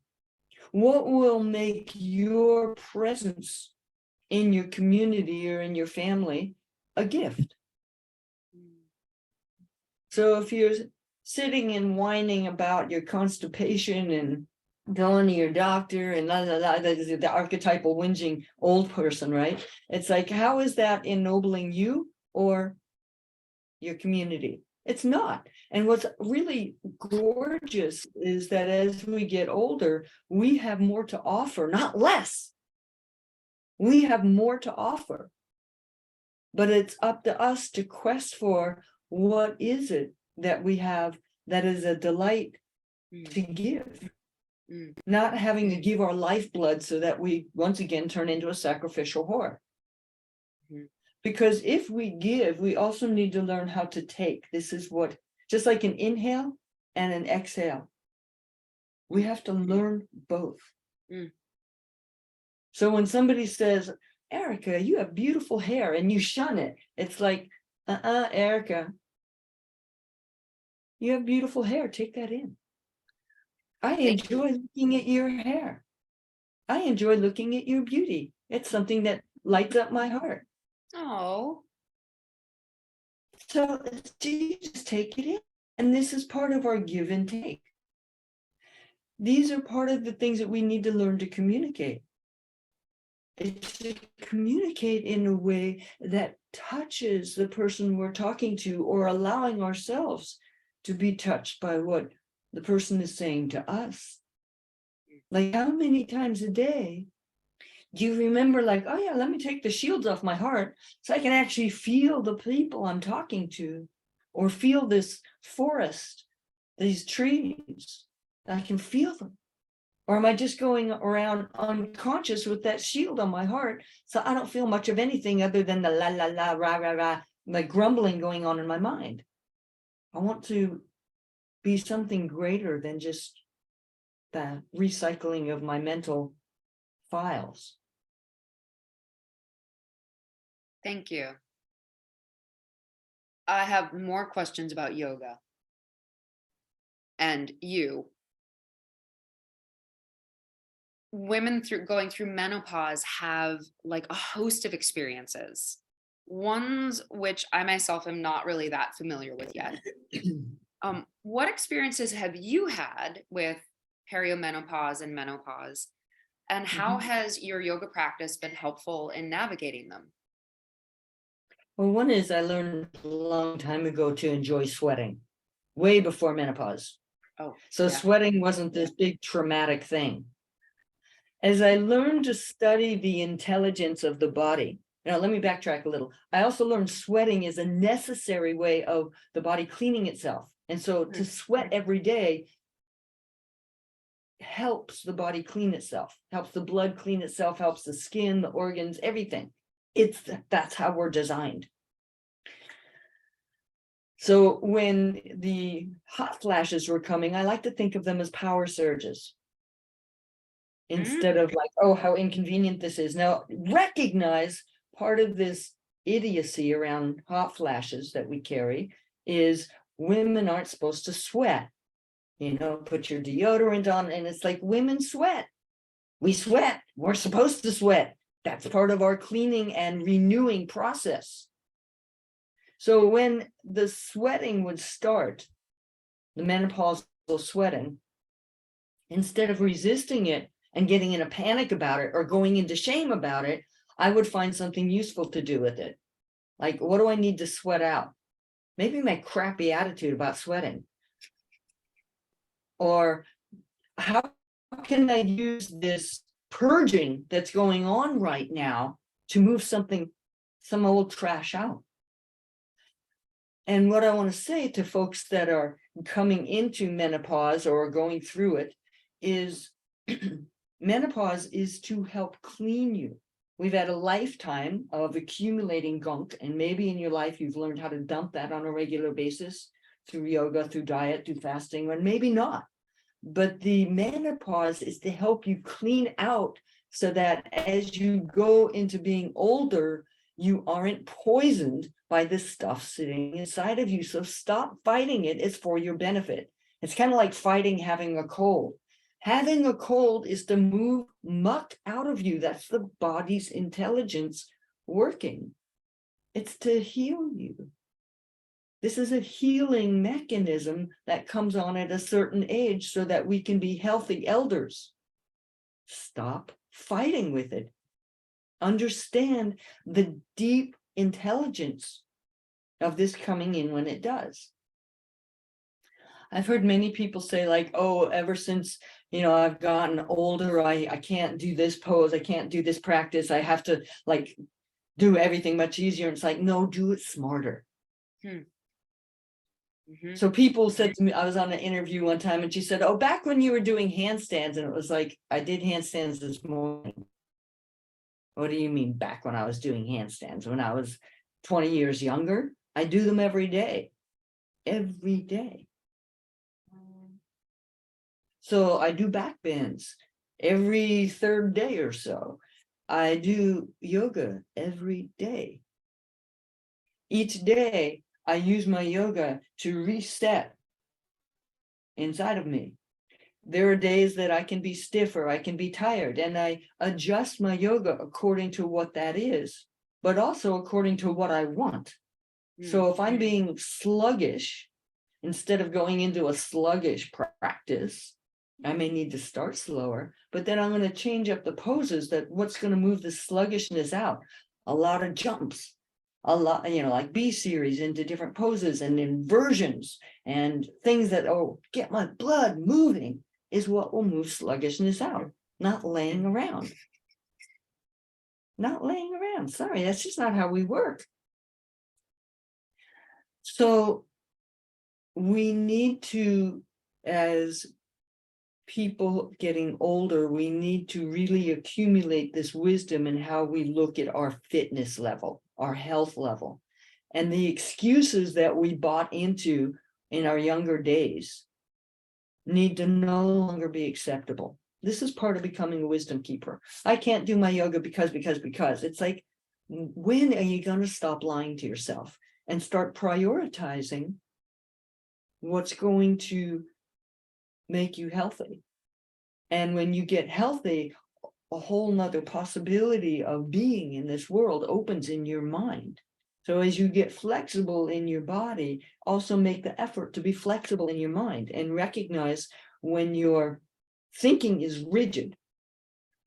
What will make your presence in your community or in your family a gift? So if you're sitting and whining about your constipation and going to your doctor and the archetypal whinging old person, right? It's like, how is that ennobling you or your community? It's not. And what's really gorgeous is that as we get older, we have more to offer, not less. We have more to offer. But it's up to us to quest for, what is it that we have that is a delight to give? not having to give our lifeblood so that we once again turn into a sacrificial whore. Because if we give, we also need to learn how to take. This is what, just like an inhale and an exhale, we have to learn both. So when somebody says, Erica, you have beautiful hair, and you shun it, it's like, Erica, you have beautiful hair. Take that in. I enjoy looking at your hair. I enjoy looking at your beauty. It's something that lights up my heart. Oh. So you just take it in. And this is part of our give and take. These are part of the things that we need to learn to communicate. It's to communicate in a way that touches the person we're talking to, or allowing ourselves to be touched by what the person is saying to us. Like, how many times a day do you remember, like, oh yeah, let me take the shields off my heart so I can actually feel the people I'm talking to, or feel this forest, these trees, I can feel them. Or am I just going around unconscious with that shield on my heart, so I don't feel much of anything other than the la la la, rah rah rah, the grumbling going on in my mind? I want to be something greater than just the recycling of my mental files. Thank you. I have more questions about yoga and you. Women going through menopause have like a host of experiences, ones which I myself am not really that familiar with yet. What experiences have you had with periomenopause and menopause, and how has your yoga practice been helpful in navigating them? Well, one is I learned a long time ago to enjoy sweating, way before menopause. Oh, So yeah. sweating wasn't this big traumatic thing. As I learned to study the intelligence of the body, now let me backtrack a little. I also learned sweating is a necessary way of the body cleaning itself. And so to sweat every day helps the body clean itself, helps the blood clean itself, helps the skin, the organs, everything. That's how we're designed. So when the hot flashes were coming, I like to think of them as power surges, instead of like, oh, how inconvenient this is. Now, recognize part of this idiocy around hot flashes that we carry is women aren't supposed to sweat. You know, put your deodorant on, and it's like, women sweat. We sweat. We're supposed to sweat. That's part of our cleaning and renewing process. So when the sweating would start, the menopausal sweating, instead of resisting it and getting in a panic about it or going into shame about it, I would find something useful to do with it. Like, what do I need to sweat out? Maybe my crappy attitude about sweating. Or how can I use this purging that's going on right now to move some old trash out? And what I want to say to folks that are coming into menopause or going through it is menopause is to help clean you. We've had a lifetime of accumulating gunk, and maybe in your life you've learned how to dump that on a regular basis through yoga, through diet, through fasting, or maybe not. But the menopause is to help you clean out so that as you go into being older, you aren't poisoned by this stuff sitting inside of you. So stop fighting it. It's for your benefit. It's kind of like fighting having a cold. Having a cold is to move muck out of you. That's the body's intelligence working. It's to heal you. This is a healing mechanism that comes on at a certain age so that we can be healthy elders. Stop fighting with it. Understand the deep intelligence of this coming in when it does. I've heard many people say, like, oh, ever since, I've gotten older, I can't do this pose, I can't do this practice, I have to like do everything much easier. And it's like, no, do it smarter. Mhm. So people said to me, I was on an interview one time and she said, oh, back when you were doing handstands, and it was like, I did handstands this morning. What do you mean back when I was doing handstands? When I was 20 years younger, I do them every day. Every day. So I do back bends every third day or so. I do yoga every day. Each day, I use my yoga to reset inside of me. There are days that I can be stiffer, I can be tired, and I adjust my yoga according to what that is, but also according to what I want. So if I'm being sluggish, instead of going into a sluggish practice, I may need to start slower, but then I'm going to change up the poses that what's going to move the sluggishness out. A lot of jumps, a lot, like B series into different poses and inversions and things that, get my blood moving is what will move sluggishness out, not laying around. Not laying around. Sorry, that's just not how we work. So we need to, as people getting older, we need to really accumulate this wisdom in how we look at our fitness level, our health level, and the excuses that we bought into in our younger days need to no longer be acceptable. This is part of becoming a wisdom keeper. I can't do my yoga because. It's like, when are you going to stop lying to yourself and start prioritizing what's going to make you healthy? And when you get healthy, a whole nother possibility of being in this world opens in your mind. So as you get flexible in your body, also make the effort to be flexible in your mind and recognize when your thinking is rigid,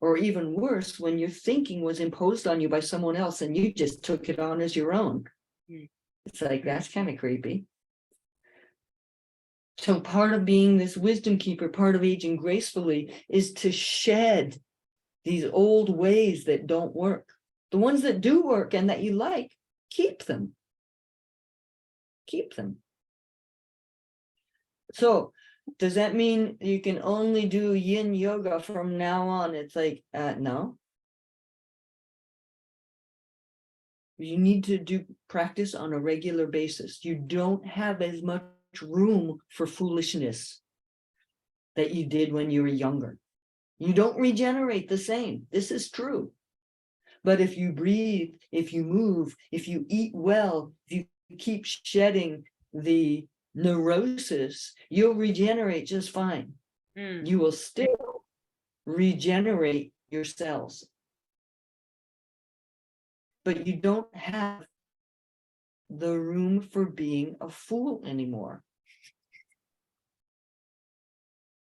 or even worse, when your thinking was imposed on you by someone else and you just took it on as your own. It's like, that's kind of creepy. So part of being this wisdom keeper, part of aging gracefully, is to shed these old ways that don't work. The ones that do work and that you like, keep them. Keep them. So does that mean you can only do yin yoga from now on? It's like, no. You need to do practice on a regular basis. You don't have as much room for foolishness that you did when you were younger. You don't regenerate the same. This is true. But if you breathe, if you move, if you eat well, if you keep shedding the neurosis, you'll regenerate just fine. You will still regenerate your cells. But you don't have the room for being a fool anymore.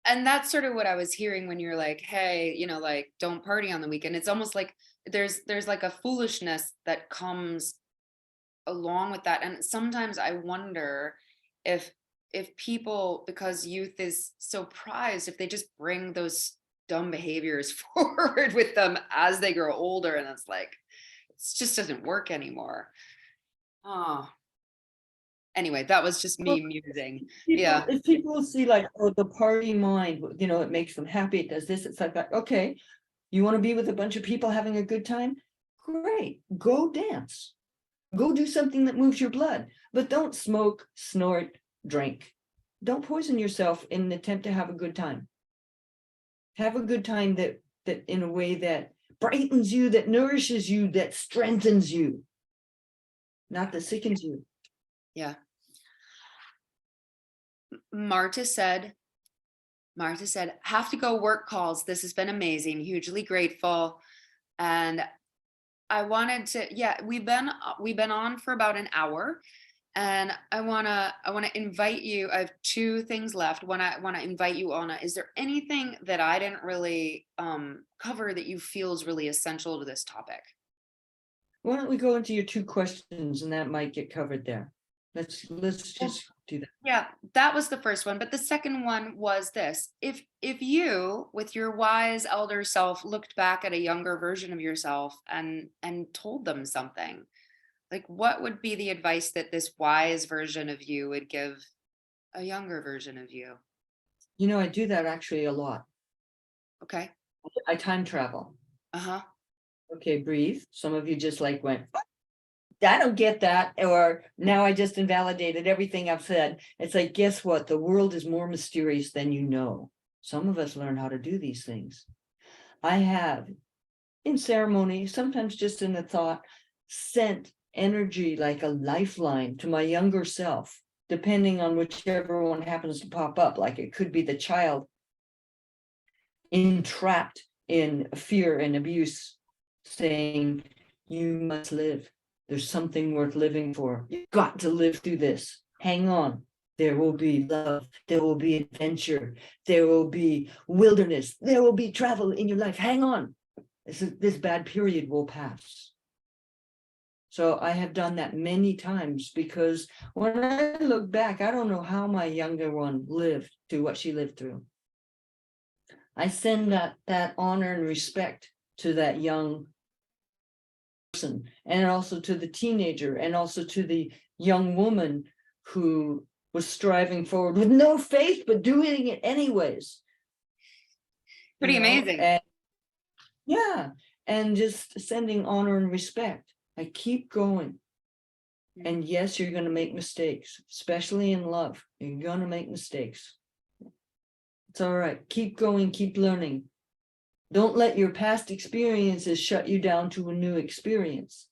And that's sort of what I was hearing when you're like, hey, like, don't party on the weekend. It's almost like there's like a foolishness that comes along with that. And sometimes I wonder if people, because youth is so prized, if they just bring those dumb behaviors forward with them as they grow older, and it's like, it just doesn't work anymore. Oh, anyway, that was just me musing. Yeah. If people see like, the party mind, it makes them happy, it does this, it's like that. Okay, you want to be with a bunch of people having a good time? Great, go dance. Go do something that moves your blood, but don't smoke, snort, drink. Don't poison yourself in an attempt to have a good time. Have a good time that in a way that brightens you, that nourishes you, that strengthens you, not that sickens you. Yeah. Marta said, have to go, work calls. This has been amazing. Hugely grateful. And I wanted to, we've been on for about an hour, and I want to invite you. I have two things left. I want to invite you, Anna. Is there anything that I didn't really cover that you feel is really essential to this topic? Why don't we go into your two questions, and that might get covered there. Let's just do that. Yeah, that was the first one. But the second one was this: if you, with your wise elder self, looked back at a younger version of yourself and told them something, like, what would be the advice that this wise version of you would give A younger version of you. You know, I do that actually a lot. Okay. I time travel. Uh-huh. Okay, breathe. Some of you just like went, I don't get that. Or now I just invalidated everything I've said. It's like, guess what? The world is more mysterious than you know. Some of us learn how to do these things. I have, in ceremony, sometimes just in a thought, sent energy like a lifeline to my younger self, depending on whichever one happens to pop up. Like it could be the child entrapped in fear and abuse, saying, you must live. There's something worth living for. You've got to live through this. Hang on. There will be love. There will be adventure. There will be wilderness. There will be travel in your life. Hang on. This bad period will pass. So I have done that many times, because when I look back, I don't know how my younger one lived through what she lived through. I send that honor and respect to that young person, and also to the teenager, and also to the young woman who was striving forward with no faith, but doing it anyways. Pretty amazing. And just sending honor and respect. I keep going. And yes, you're going to make mistakes, especially in love. You're going to make mistakes. It's all right. Keep going, keep learning. Don't let your past experiences shut you down to a new experience.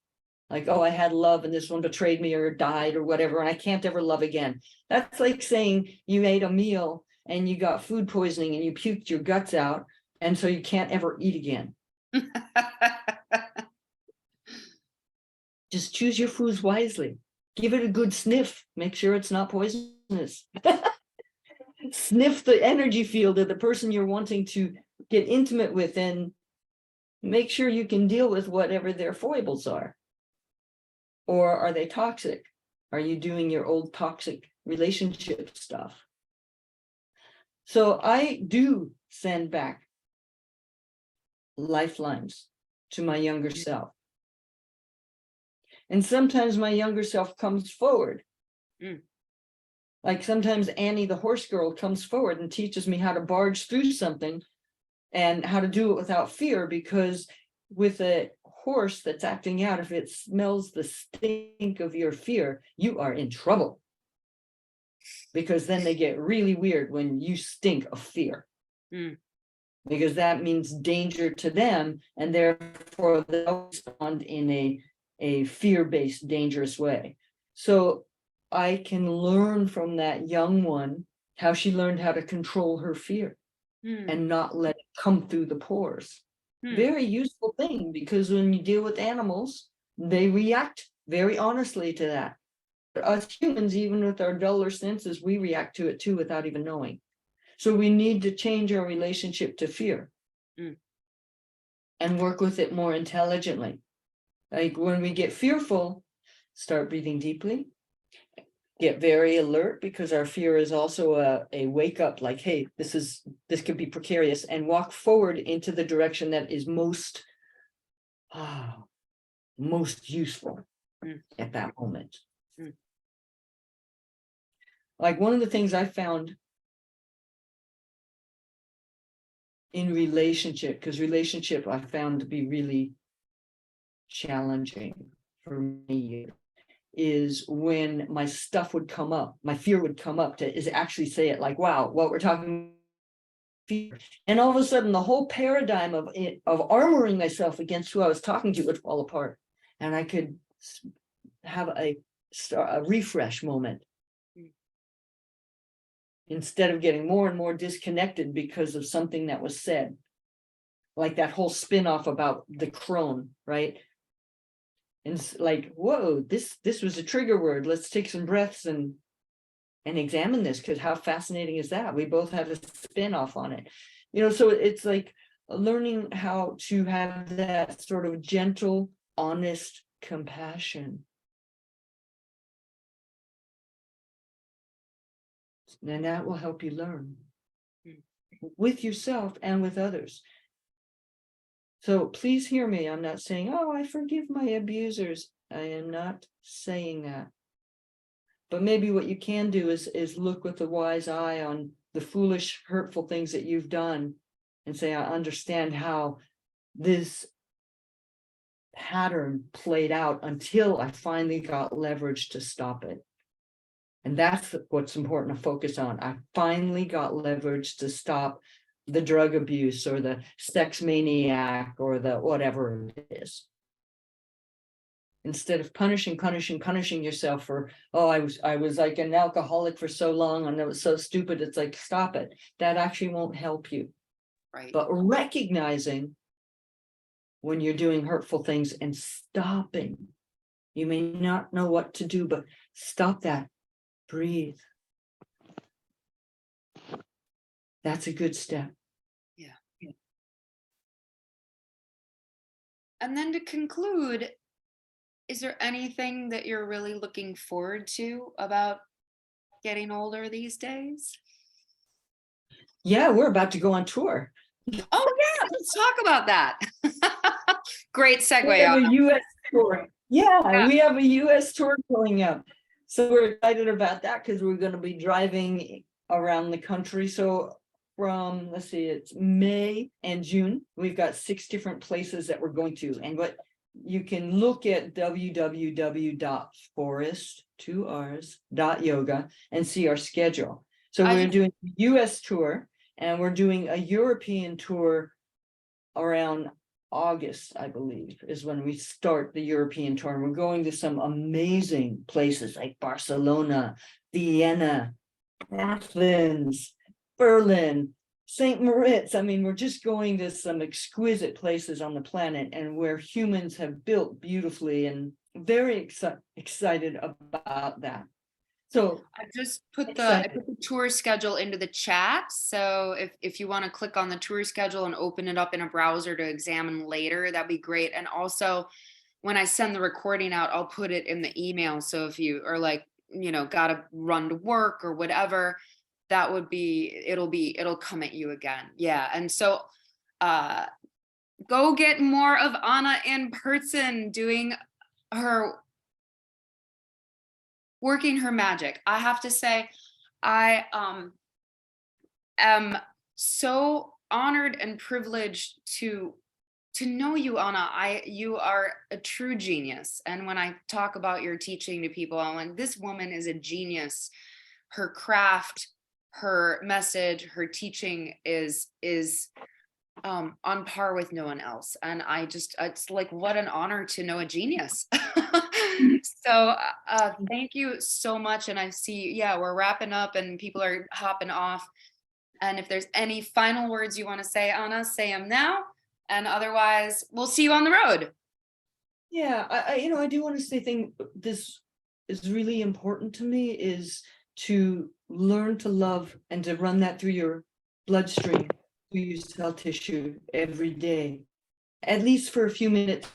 Like, oh, I had love and this one betrayed me or died or whatever, and I can't ever love again. That's like saying you ate a meal and you got food poisoning and you puked your guts out, and so you can't ever eat again. Just choose your foods wisely. Give it a good sniff. Make sure it's not poisonous. Sniff the energy field of the person you're wanting to get intimate with, and make sure you can deal with whatever their foibles are. Or are they toxic? Are you doing your old toxic relationship stuff? So I do send back lifelines to my younger self. And sometimes my younger self comes forward. Like sometimes Annie, the horse girl, comes forward and teaches me how to barge through something and how to do it without fear, because with a horse that's acting out, if it smells the stink of your fear, you are in trouble. Because then they get really weird when you stink of fear. Because that means danger to them, and therefore they'll respond in a fear-based, dangerous way. So I can learn from that young one how she learned how to control her fear and not let it come through the pores. Very useful thing, because when you deal with animals, they react very honestly to that. Us humans, even with our duller senses, we react to it too without even knowing. So we need to change our relationship to fear and work with it more intelligently. Like when we get fearful, start breathing deeply, get very alert, because our fear is also a wake up, like, hey, this could be precarious, and walk forward into the direction that is most useful at that moment. Like one of the things I found in relationship, because relationship I found to be really challenging for me, is when my stuff would come up, my fear would come up, is actually say it like, wow, what we're talking fear. And all of a sudden the whole paradigm of armoring myself against who I was talking to would fall apart, and I could have a refresh moment, instead of getting more and more disconnected because of something that was said, like that whole spin-off about the crone, right? And it's like, whoa, this was a trigger word. Let's take some breaths and examine this, because how fascinating is that? We both have a spin-off on it. So it's like learning how to have that sort of gentle, honest compassion. And that will help you learn with yourself and with others. So please hear me. I'm not saying, oh, I forgive my abusers. I am not saying that. But maybe what you can do is look with a wise eye on the foolish, hurtful things that you've done and say, I understand how this pattern played out until I finally got leverage to stop it. And that's what's important to focus on. I finally got leverage to stop the drug abuse or the sex maniac or the whatever it is. Instead of punishing yourself for, oh, I was like an alcoholic for so long and it was so stupid. It's like, stop it. That actually won't help you. Right. But recognizing when you're doing hurtful things and stopping. You may not know what to do, but stop that. Breathe. That's a good step. Yeah. And then to conclude, is there anything that you're really looking forward to about getting older these days? Yeah, we're about to go on tour. Oh yeah, let's talk about that. Great We segue. have a Anna. US tour. Yeah, Yeah. we have a US tour going up. So we're excited about that because we're going to be driving around the country. So from, let's see, it's May and June, we've got 6 different places that we're going to. And what you can look at www.forrest2rs.yoga and see our schedule. So we're doing a US tour and we're doing a European tour around August, I believe, is when we start the European tour. And we're going to some amazing places like Barcelona, Vienna, Athens, Berlin, St. Moritz. I mean, we're just going to some exquisite places on the planet and where humans have built beautifully, and very excited about that. So I just put the tour schedule into the chat. So if you want to click on the tour schedule and open it up in a browser to examine later, that'd be great. And also when I send the recording out, I'll put it in the email. So if you are like, gotta run to work or whatever, that would be, it'll come at you again. Yeah. And so go get more of Ana in person doing working her magic. I have to say, I am so honored and privileged to know you, Ana. You are a true genius. And when I talk about your teaching to people, I'm like, this woman is a genius. Her craft, her message, her teaching is on par with no one else. And it's like, what an honor to know a genius. So thank you so much. And I see, yeah, we're wrapping up and people are hopping off. And if there's any final words you want to say, Ana, say them now. And otherwise, we'll see you on the road. Yeah, I do want to say this is really important to me, is to learn to love and to run that through your bloodstream, through your cell tissue every day, at least for a few minutes.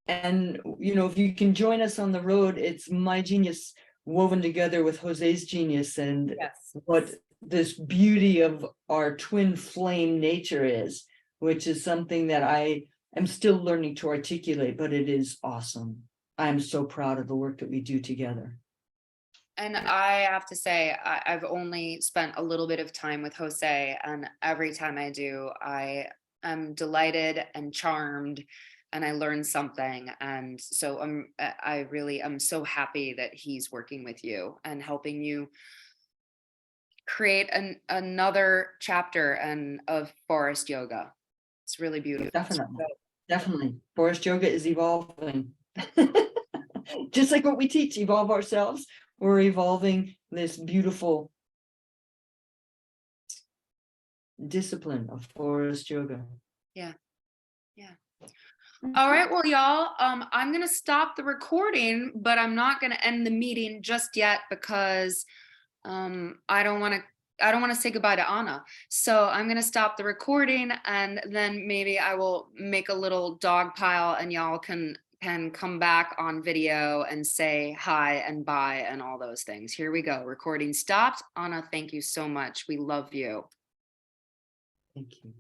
And, if you can join us on the road, it's my genius woven together with Jose's genius, and Yes. What this beauty of our twin flame nature is, which is something that I am still learning to articulate, but it is awesome. I'm so proud of the work that we do together. And I have to say, I've only spent a little bit of time with Jose, and every time I do, I am delighted and charmed, and I learn something. And so I really am so happy that he's working with you and helping you create another chapter of Forrest Yoga. It's really beautiful. Definitely. Forrest Yoga is evolving. Just like what we teach, evolve ourselves. We're evolving this beautiful discipline of Forrest Yoga. Yeah. All right, well, y'all, I'm gonna stop the recording, but I'm not gonna end the meeting just yet because I don't want to say goodbye to Ana. So I'm gonna stop the recording, and then maybe I will make a little dog pile, and y'all can come back on video and say hi and bye and all those things. Here we go. Recording stopped. Ana, thank you so much. We love you. Thank you.